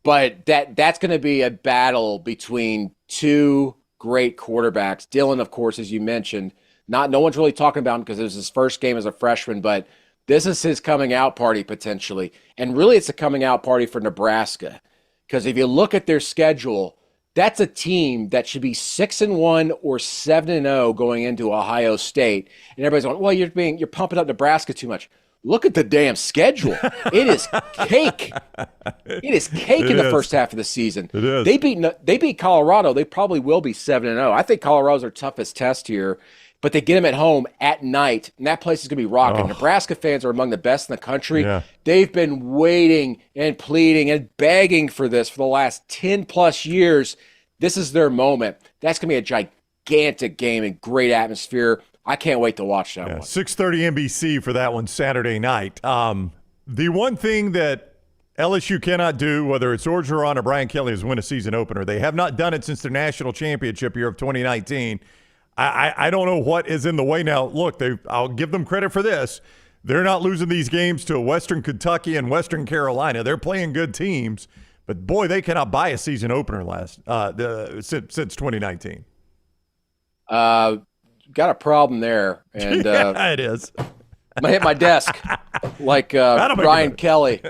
But that's going to be a battle between 2 great quarterbacks. Dylan, of course, as you mentioned, no one's really talking about him because it was his first game as a freshman, but this is his coming out party potentially. And really it's a coming out party for Nebraska because if you look at their schedule, that's a team that should be 6-1 or 7-0 going into Ohio State. And everybody's going, well, you're pumping up Nebraska too much. Look at the damn schedule. It is cake. It is cake in the first half of the season. It is. They beat Colorado. They probably will be 7-0. I think Colorado's their toughest test here, but they get them at home at night, and that place is going to be rocking. Oh. Nebraska fans are among the best in the country. Yeah. They've been waiting and pleading and begging for this for the last 10-plus years. This is their moment. That's going to be a gigantic game and great atmosphere. I can't wait to watch that one. 6:30 NBC for that one Saturday night. The one thing that LSU cannot do, whether it's Orgeron or Brian Kelly, is win a season opener. They have not done it since their national championship year of 2019. I don't know what is in the way now. Look, I'll give them credit for this. They're not losing these games to Western Kentucky and Western Carolina. They're playing good teams, but boy, they cannot buy a season opener since 2019. Got a problem there, and yeah, it is. I'm gonna hit my desk like Brian Kelly.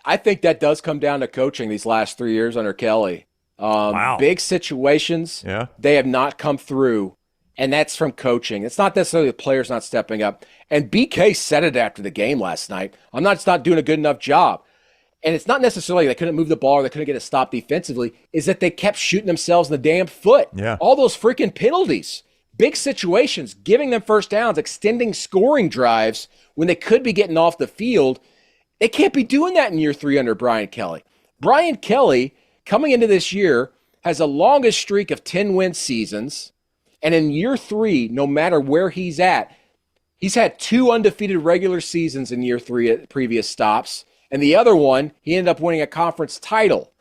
I think that does come down to coaching these last 3 years under Kelly. Wow. Big situations, they have not come through, and that's from coaching. It's not necessarily the players not stepping up. And BK said it after the game last night. I'm not doing a good enough job. And it's not necessarily they couldn't move the ball or they couldn't get a stop defensively, is that they kept shooting themselves in the damn foot. Yeah. All those freaking penalties, big situations, giving them first downs, extending scoring drives when they could be getting off the field. They can't be doing that in year 3 under Brian Kelly. Brian Kelly, coming into this year, has the longest streak of 10-win seasons. And in year 3, no matter where he's at, he's had 2 undefeated regular seasons in year 3 at previous stops. And the other one, he ended up winning a conference title.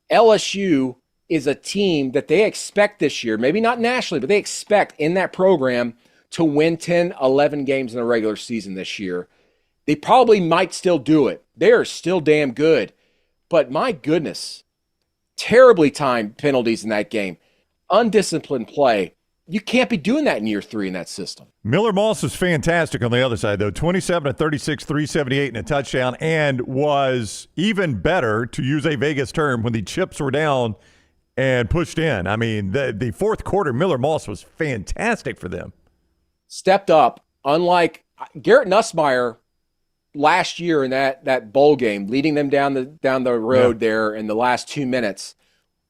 LSU is a team that they expect this year, maybe not nationally, but they expect in that program to win 10, 11 games in a regular season this year. They probably might still do it. They are still damn good. But my goodness, terribly timed penalties in that game. Undisciplined play. You can't be doing that in year 3 in that system. Miller Moss was fantastic on the other side, though. 27 of 36, 378 and a touchdown, and was even better, to use a Vegas term, when the chips were down and pushed in. I mean, the fourth quarter, Miller Moss was fantastic for them. Stepped up, unlike Garrett Nussmeier last year in that bowl game, leading them down the road there in the last 2 minutes.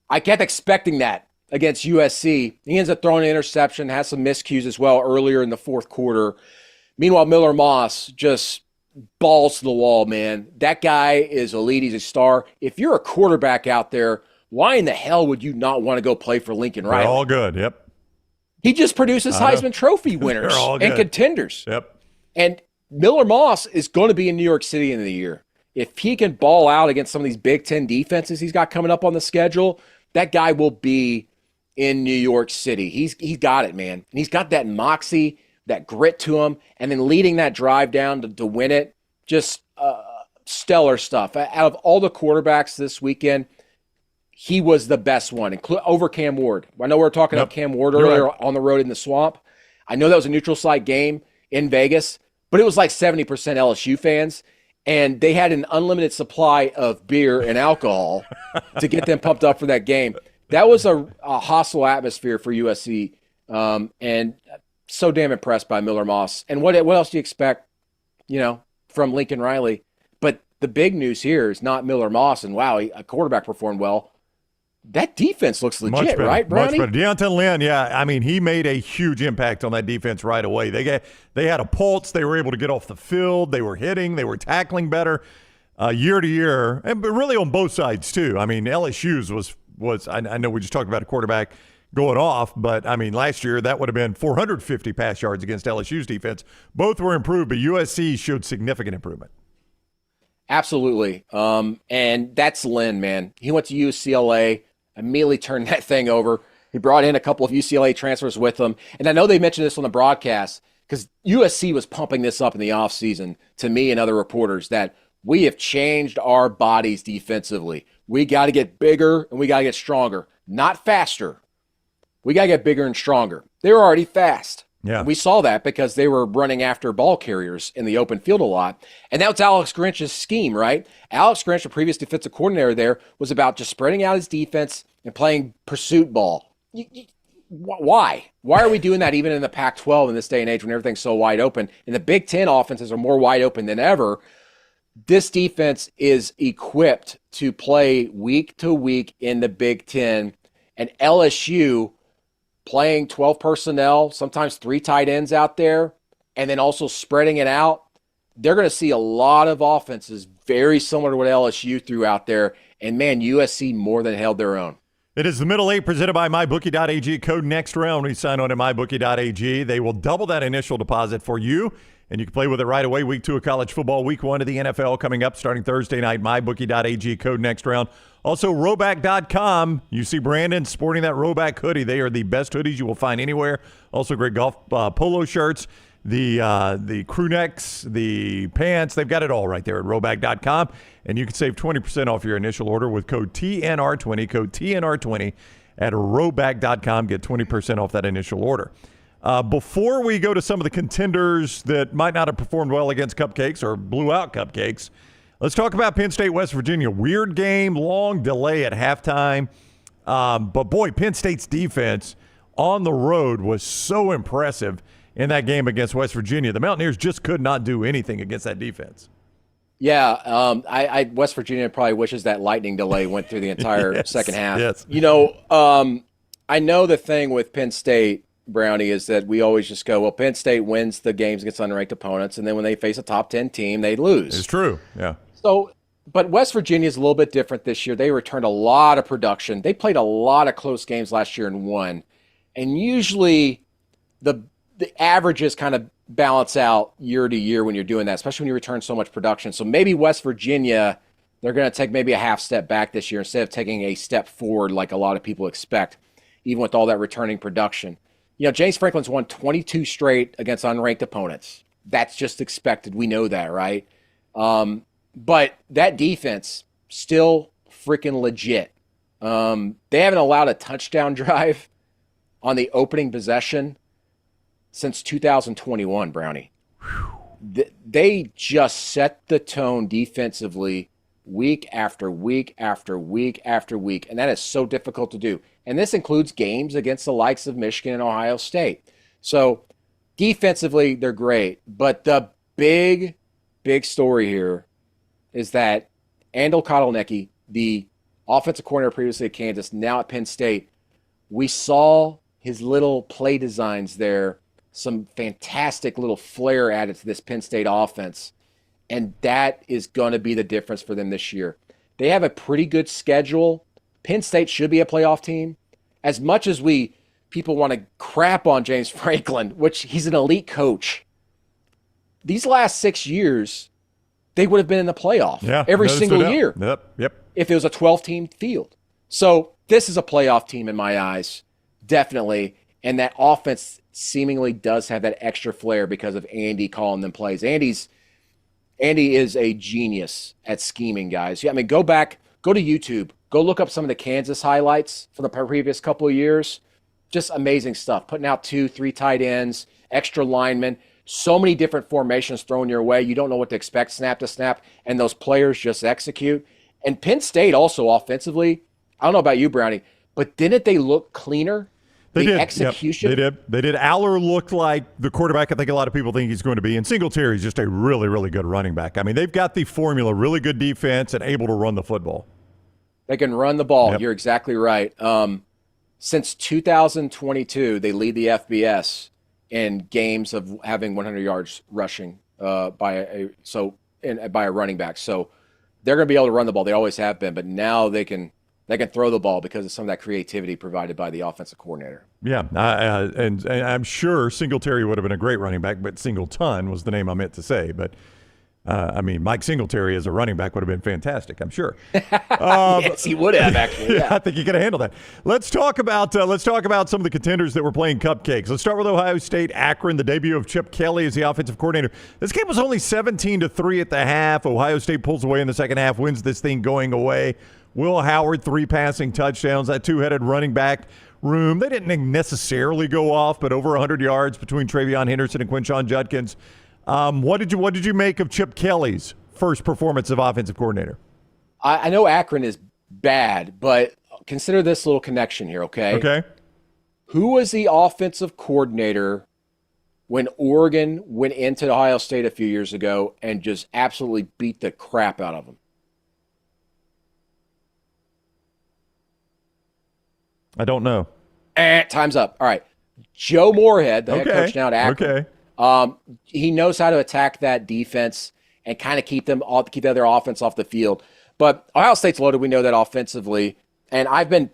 I kept expecting that against USC. He ends up throwing an interception, has some miscues as well earlier in the fourth quarter. Meanwhile, Miller Moss just balls to the wall, man. That guy is elite. He's a star. If you're a quarterback out there, why in the hell would you not want to go play for Lincoln Riley? They're all good, yep. He just produces Heisman Trophy winners and contenders. Yep. And Miller Moss is going to be in New York City in the year. If he can ball out against some of these Big Ten defenses he's got coming up on the schedule, that guy will be in New York City. He's got it, man. And he's got that moxie, that grit to him, and then leading that drive down to win it. Just stellar stuff. Out of all the quarterbacks this weekend, he was the best one, over Cam Ward. I know we were talking about Cam Ward earlier on the road in the swamp. I know that was a neutral site game in Vegas, but it was like 70% LSU fans, and they had an unlimited supply of beer and alcohol to get them pumped up for that game. That was a hostile atmosphere for USC, and so damn impressed by Miller Moss. And what else do you expect, from Lincoln Riley? But the big news here is not Miller Moss, and wow, a quarterback performed well. That defense looks legit, right, Brownie? Much better. Deontay Lynn, I mean, he made a huge impact on that defense right away. They had a pulse. They were able to get off the field. They were hitting. They were tackling better year to year, but really on both sides too. I mean, LSU's was I know we just talked about a quarterback going off, but I mean, last year that would have been 450 pass yards against LSU's defense. Both were improved, but USC showed significant improvement. Absolutely. And that's Lynn, man. He went to UCLA, immediately turned that thing over. He brought in a couple of UCLA transfers with him. And I know they mentioned this on the broadcast because USC was pumping this up in the offseason to me and other reporters that we have changed our bodies defensively. We got to get bigger and we got to get stronger, not faster. We got to get bigger and stronger. They were already fast. Yeah. We saw that because they were running after ball carriers in the open field a lot. And that's Alex Grinch's scheme, right? Alex Grinch, the previous defensive coordinator there, was about just spreading out his defense and playing pursuit ball. Why? Why are we doing that even in the Pac-12 in this day and age when everything's so wide open? And the Big Ten offenses are more wide open than ever. This defense is equipped to play week to week in the Big Ten. And LSU playing 12 personnel, sometimes 3 tight ends out there, and then also spreading it out. They're going to see a lot of offenses very similar to what LSU threw out there. And, man, USC more than held their own. It is the Middle 8 presented by MyBookie.ag. Code next round when you sign on to MyBookie.ag. They will double that initial deposit for you, and you can play with it right away. Week 2 of college football, week 1 of the NFL coming up starting Thursday night. MyBookie.ag, code next round. Also, Rowback.com. You see Brandon sporting that Rowback hoodie. They are the best hoodies you will find anywhere. Also, great golf polo shirts, the crew necks, the pants. They've got it all right there at Rowback.com. And you can save 20% off your initial order with code TNR20. Code TNR20 at Rowback.com. Get 20% off that initial order. Before we go to some of the contenders that might not have performed well against Cupcakes or blew out Cupcakes, Let's talk about Penn State, West Virginia. Weird game, long delay at halftime. But, boy, Penn State's defense on the road was so impressive in that game against West Virginia. The Mountaineers just could not do anything against that defense. Yeah, West Virginia probably wishes that lightning delay went through the entire second half. Yes. I know the thing with Penn State, Brownie, is that we always just go, well, Penn State wins the games against unranked opponents, and then when they face a top 10 team, they lose. It's true, yeah. So, but West Virginia is a little bit different this year. They returned a lot of production. They played a lot of close games last year and won. And usually the averages kind of balance out year to year when you're doing that, especially when you return so much production. So maybe West Virginia, they're going to take maybe a half step back this year instead of taking a step forward like a lot of people expect, even with all that returning production. James Franklin's won 22 straight against unranked opponents. That's just expected. We know that, right? But that defense, still freaking legit. They haven't allowed a touchdown drive on the opening possession since 2021, Brownie. They just set the tone defensively week after week after week after week, and that is so difficult to do. And this includes games against the likes of Michigan and Ohio State. So defensively, they're great. But the big story here is that Andel Kotelnicki, the offensive coordinator previously at Kansas, now at Penn State, we saw his little play designs there, some fantastic little flair added to this Penn State offense. And that is going to be the difference for them this year. They have a pretty good schedule. Penn State should be a playoff team. As much as people want to crap on James Franklin, which he's an elite coach, these last 6 years, they would have been in the playoff every single year. Yep. If it was a 12-team field. So this is a playoff team in my eyes, definitely. And that offense seemingly does have that extra flair because of Andy calling them plays. Andy is a genius at scheming, guys. Yeah, I mean, go to YouTube. Go look up some of the Kansas highlights from the previous couple of years. Just amazing stuff. Putting out 2-3 tight ends, extra linemen, so many different formations thrown your way. You don't know what to expect snap to snap, and those players just execute. And Penn State also offensively, I don't know about you, Brownie, but didn't they look cleaner? They did. Execution. Yep, they did. Aller looked like the quarterback I think a lot of people think he's going to be. And Singletary's just a really, really good running back. I mean, they've got the formula, really good defense and able to run the football. They can run the ball. Yep. You're exactly right. Since 2022, they lead the FBS in games of having 100 yards rushing by a running back. So they're going to be able to run the ball. They always have been, but now they can throw the ball because of some of that creativity provided by the offensive coordinator. Yeah, and I'm sure Singletary would have been a great running back, but Singleton was the name I meant to say. But, Mike Singletary as a running back would have been fantastic, I'm sure. Yes, he would have, actually. Yeah. I think he could have handled that. Let's talk about some of the contenders that were playing cupcakes. Let's start with Ohio State, Akron, the debut of Chip Kelly as the offensive coordinator. This game was only 17-3 at the half. Ohio State pulls away in the second half, wins this thing going away. Will Howard, 3 passing touchdowns, that two-headed running back room. They didn't necessarily go off, but over 100 yards between Travion Henderson and Quinshon Judkins. What did you make of Chip Kelly's first performance of offensive coordinator? I know Akron is bad, but consider this little connection here, okay? Okay. Who was the offensive coordinator when Oregon went into Ohio State a few years ago and just absolutely beat the crap out of them? I don't know. Time's up. All right. Joe Moorhead, the head coach now at Akron. Okay. He knows how to attack that defense and kind of keep the other offense off the field. But Ohio State's loaded. We know that offensively. And I've been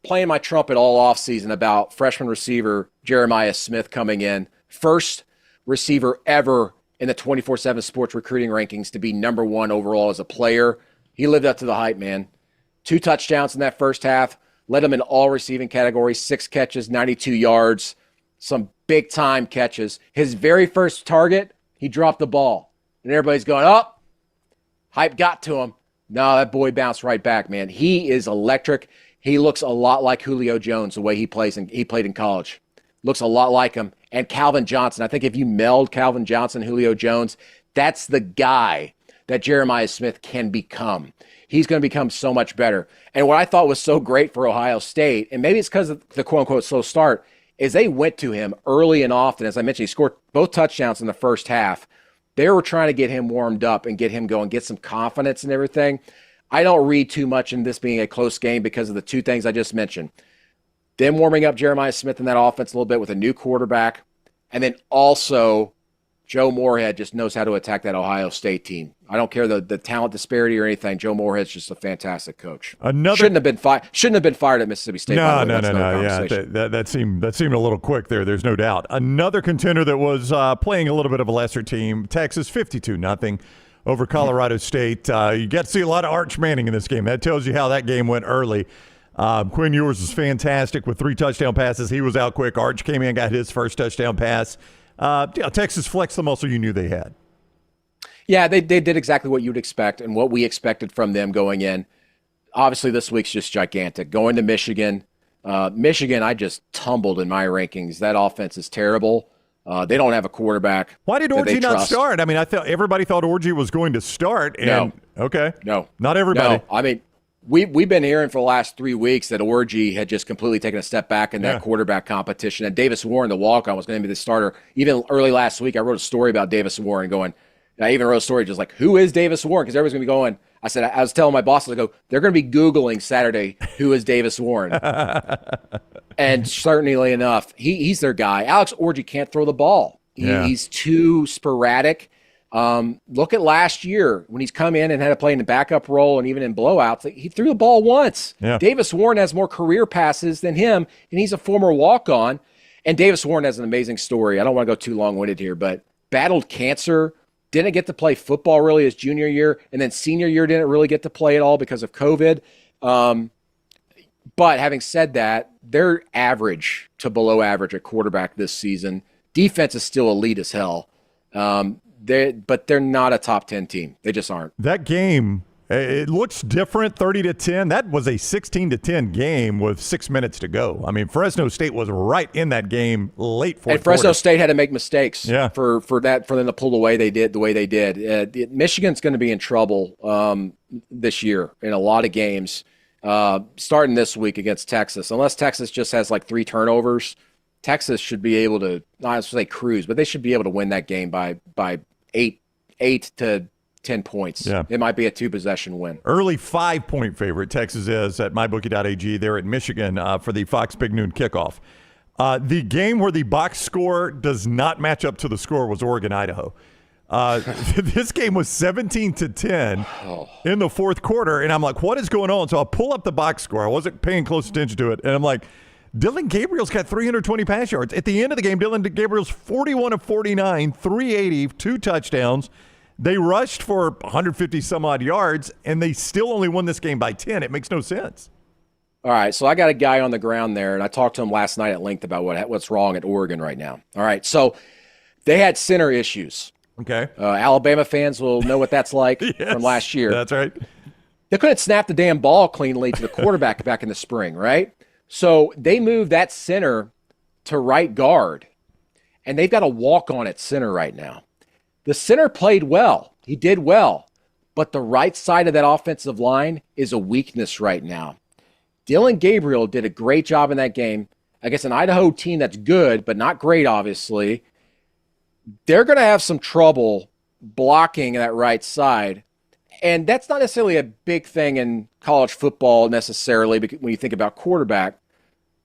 playing my trumpet all offseason about freshman receiver Jeremiah Smith coming in. First receiver ever in the 24/7 sports recruiting rankings to be number 1 overall as a player. He lived up to the hype, man. 2 touchdowns in that first half. Led him in all receiving categories, 6 catches, 92 yards, some big-time catches. His very first target, he dropped the ball. And everybody's going, hype got to him. No, that boy bounced right back, man. He is electric. He looks a lot like Julio Jones, the way he plays, and he played in college. Looks a lot like him. And Calvin Johnson. I think if you meld Calvin Johnson, Julio Jones, that's the guy that Jeremiah Smith can become. He's going to become so much better. And what I thought was so great for Ohio State, and maybe it's because of the quote-unquote slow start, is they went to him early and often. As I mentioned, he scored both touchdowns in the first half. They were trying to get him warmed up and get him going, get some confidence and everything. I don't read too much in this being a close game because of the two things I just mentioned. Them warming up Jeremiah Smith in that offense a little bit with a new quarterback, and then also Joe Moorhead just knows how to attack that Ohio State team. I don't care the talent disparity or anything. Joe Moorhead's just a fantastic coach. Shouldn't have been fired at Mississippi State. No. Yeah, that seemed a little quick there. There's no doubt. Another contender that was playing a little bit of a lesser team, Texas 52-0 over Colorado State. You get to see a lot of Arch Manning in this game. That tells you how that game went early. Quinn Ewers was fantastic with 3 touchdown passes. He was out quick. Arch came in, got his first touchdown pass. Texas flexed the muscle you knew they had. Yeah, they did exactly what you'd expect and what we expected from them going in. Obviously, this week's just gigantic. Going to Michigan. Michigan, I just tumbled in my rankings. That offense is terrible. They don't have a quarterback. Why did Orgy not start? I mean, everybody thought Orgy was going to start. And, No. Not everybody. No. I mean, we've been hearing for the last 3 weeks that Orgy had just completely taken a step back in that quarterback competition. And Davis Warren, the walk-on, was going to be the starter. Even early last week, I wrote a story about Davis Warren and I even wrote a story just like, who is Davis Warren? Because everybody's going to be going. I was telling my bosses, they're going to be Googling Saturday, who is Davis Warren? And certainly enough, he's their guy. Alex Orgy can't throw the ball. He's too sporadic. Look at last year when he's come in and had to play in the backup role and even in blowouts. He threw the ball once. Yeah. Davis Warren has more career passes than him, and he's a former walk-on. And Davis Warren has an amazing story. I don't want to go too long-winded here, but battled cancer, didn't get to play football really his junior year, and then senior year didn't really get to play at all because of COVID. But having said that, they're average to below average at quarterback this season. Defense is still elite as hell. But they're not a top 10 team. They just aren't. That game, it looks different, 30-10. That was a 16-10 game with 6 minutes to go. I mean, Fresno State was right in that game late fourth And Fresno quarter. State had to make mistakes for them to pull away the way they did. Michigan's going to be in trouble this year in a lot of games, starting this week against Texas. Unless Texas just has like 3 turnovers, Texas should be able to, not to say cruise, but they should be able to win that game by 8 to 10 points. Yeah. It might be a 2-possession win. Early 5-point favorite, Texas is at mybookie.ag. They're at Michigan for the Fox Big Noon kickoff. The game where the box score does not match up to the score was Oregon-Idaho. This game was 17-10 in the fourth quarter, and I'm like, what is going on? So I pull up the box score. I wasn't paying close attention to it, and I'm like, Dylan Gabriel's got 320 pass yards. At the end of the game, Dylan Gabriel's 41 of 49, 380, 2 touchdowns. They rushed for 150-some-odd yards, and they still only won this game by 10. It makes no sense. All right, so I got a guy on the ground there, and I talked to him last night at length about what's wrong at Oregon right now. All right, so they had center issues. Okay. Alabama fans will know what that's like from last year. That's right. They couldn't snap the damn ball cleanly to the quarterback back in the spring, right? So they moved that center to right guard, and they've got a walk-on at center right now. The center played well. He did well. But the right side of that offensive line is a weakness right now. Dylan Gabriel did a great job in that game against an Idaho team that's good, but not great, obviously. They're going to have some trouble blocking that right side. And that's not necessarily a big thing in college football necessarily when you think about quarterback.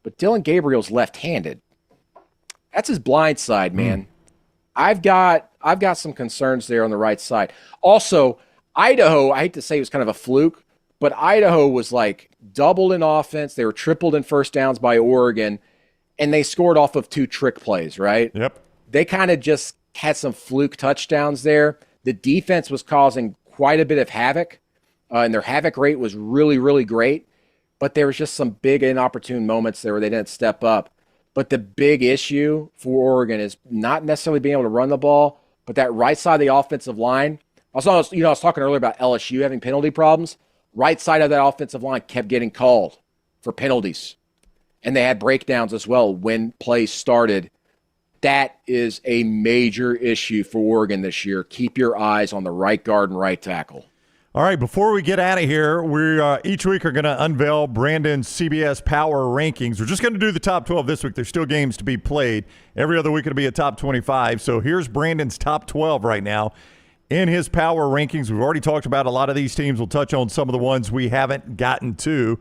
But Dylan Gabriel's left-handed. That's his blind side, man. I've got some concerns there on the right side. Also, Idaho, I hate to say it was kind of a fluke, but Idaho was like doubled in offense. They were tripled in first downs by Oregon, and they scored off of 2 trick plays, right? Yep. They kind of just had some fluke touchdowns there. The defense was causing quite a bit of havoc, and their havoc rate was really, really great. But there was just some big inopportune moments there where they didn't step up. But the big issue for Oregon is not necessarily being able to run the ball, but that right side of the offensive line. I was talking earlier about LSU having penalty problems. Right side of that offensive line kept getting called for penalties. And they had breakdowns as well when plays started. That is a major issue for Oregon this year. Keep your eyes on the right guard and right tackle. All right, before we get out of here, we each week are going to unveil Brandon's CBS Power Rankings. We're just going to do the top 12 this week. There's still games to be played. Every other week it'll be a top 25. So here's Brandon's top 12 right now in his Power Rankings. We've already talked about a lot of these teams. We'll touch on some of the ones we haven't gotten to.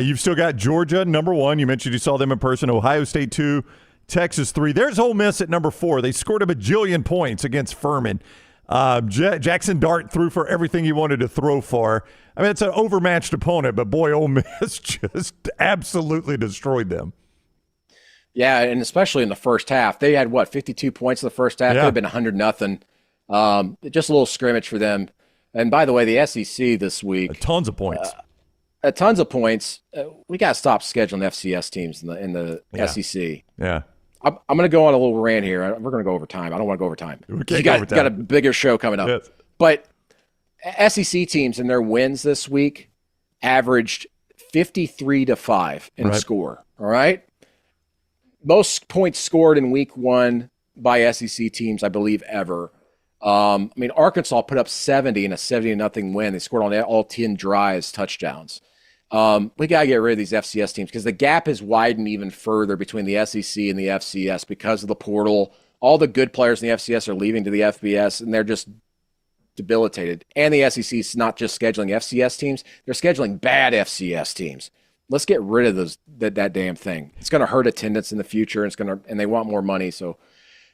You've still got Georgia, number 1. You mentioned you saw them in person. Ohio State, 2. Texas, 3. There's Ole Miss at number 4. They scored a bajillion points against Furman. Jackson Dart threw for everything he wanted to throw for. I mean, it's an overmatched opponent, but boy, Ole Miss just absolutely destroyed them. Yeah, and especially in the first half. They had, 52 points in the first half? Yeah. It could have been 100-0. Just a little scrimmage for them. And by the way, the SEC this week. Tons of points. Tons of points. We got to stop scheduling FCS teams in the SEC. Yeah. I'm going to go on a little rant here. We're going to go over time. I don't want to go over time. You got a bigger show coming up. Yes. But SEC teams in their wins this week averaged 53-5 in score. All right? Most points scored in week 1 by SEC teams, I believe, ever. I mean, Arkansas put up 70 in a 70-0 win. They scored on all 10 drives, touchdowns. We got to get rid of these FCS teams because the gap has widened even further between the SEC and the FCS because of the portal. All the good players in the FCS are leaving to the FBS, and they're just debilitated. And the SEC is not just scheduling FCS teams; they're scheduling bad FCS teams. Let's get rid of that damn thing. It's going to hurt attendance in the future. And they want more money, so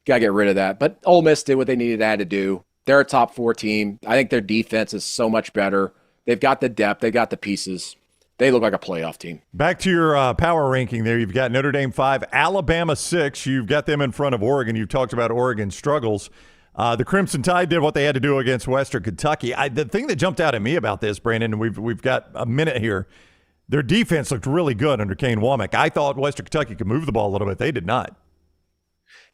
got to get rid of that. But Ole Miss did what they needed to do. They're a top 4 team. I think their defense is so much better. They've got the depth. They've got the pieces. They look like a playoff team. Back to your power ranking there. You've got Notre Dame 5, Alabama 6. You've got them in front of Oregon. You've talked about Oregon's struggles. The Crimson Tide did what they had to do against Western Kentucky. The thing that jumped out at me about this, Brandon, and we've got a minute here, their defense looked really good under Kane Womack. I thought Western Kentucky could move the ball a little bit. They did not.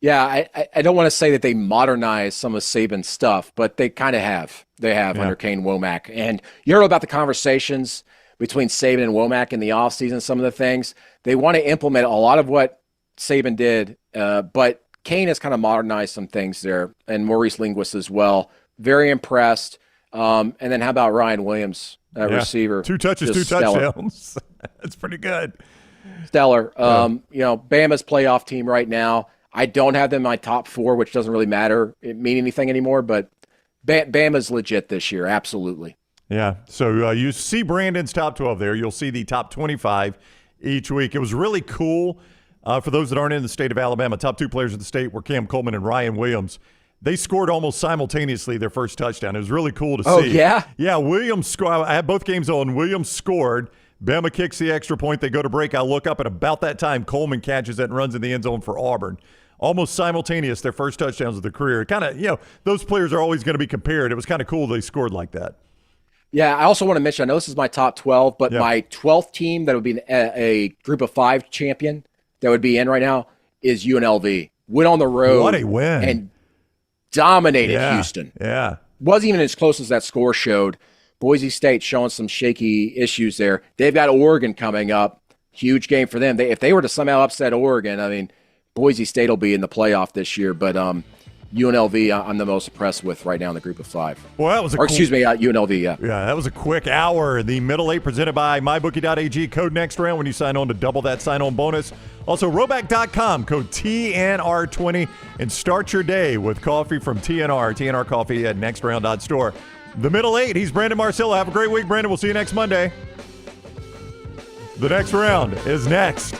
Yeah, I don't want to say that they modernized some of Saban's stuff, but they kind of have. They have under Kane Womack. And you heard about the conversations between Saban and Womack in the offseason, some of the things. They want to implement a lot of what Saban did, but Kane has kind of modernized some things there, and Maurice Linguist as well. Very impressed. And then how about Ryan Williams, receiver? 2 touches, 2 touchdowns. That's pretty good. Stellar. Bama's playoff team right now. I don't have them in my top 4, which doesn't really matter. It mean anything anymore, but Bama's legit this year. Absolutely. Yeah, so you see Brandon's top 12 there. You'll see the top 25 each week. It was really cool for those that aren't in the state of Alabama. Top 2 players in the state were Cam Coleman and Ryan Williams. They scored almost simultaneously their first touchdown. It was really cool to see. Oh, yeah? Yeah, Williams scored. I had both games on. Williams scored. Bama kicks the extra point. They go to break. I look up, and about that time, Coleman catches it and runs in the end zone for Auburn. Almost simultaneous, their first touchdowns of their career. Kind of, those players are always going to be compared. It was kind of cool they scored like that. Yeah, I also want to mention, I know this is my top 12, but my 12th team that would be a group of 5 champion that would be in right now is UNLV. Went on the road. What a win. And dominated Houston. Yeah. Wasn't even as close as that score showed. Boise State showing some shaky issues there. They've got Oregon coming up. Huge game for them. If they were to somehow upset Oregon, I mean, Boise State will be in the playoff this year, but UNLV, I'm the most impressed with right now in the group of 5. Well, that was UNLV, yeah. Yeah, that was a quick hour. The Middle 8 presented by MyBookie.ag. Code next round when you sign on to double that sign-on bonus. Also, Roback.com, code TNR20, and start your day with coffee from TNR. TNR Coffee at nextround.store. The Middle 8, he's Brandon Marcello. Have a great week, Brandon. We'll see you next Monday. The next round is next.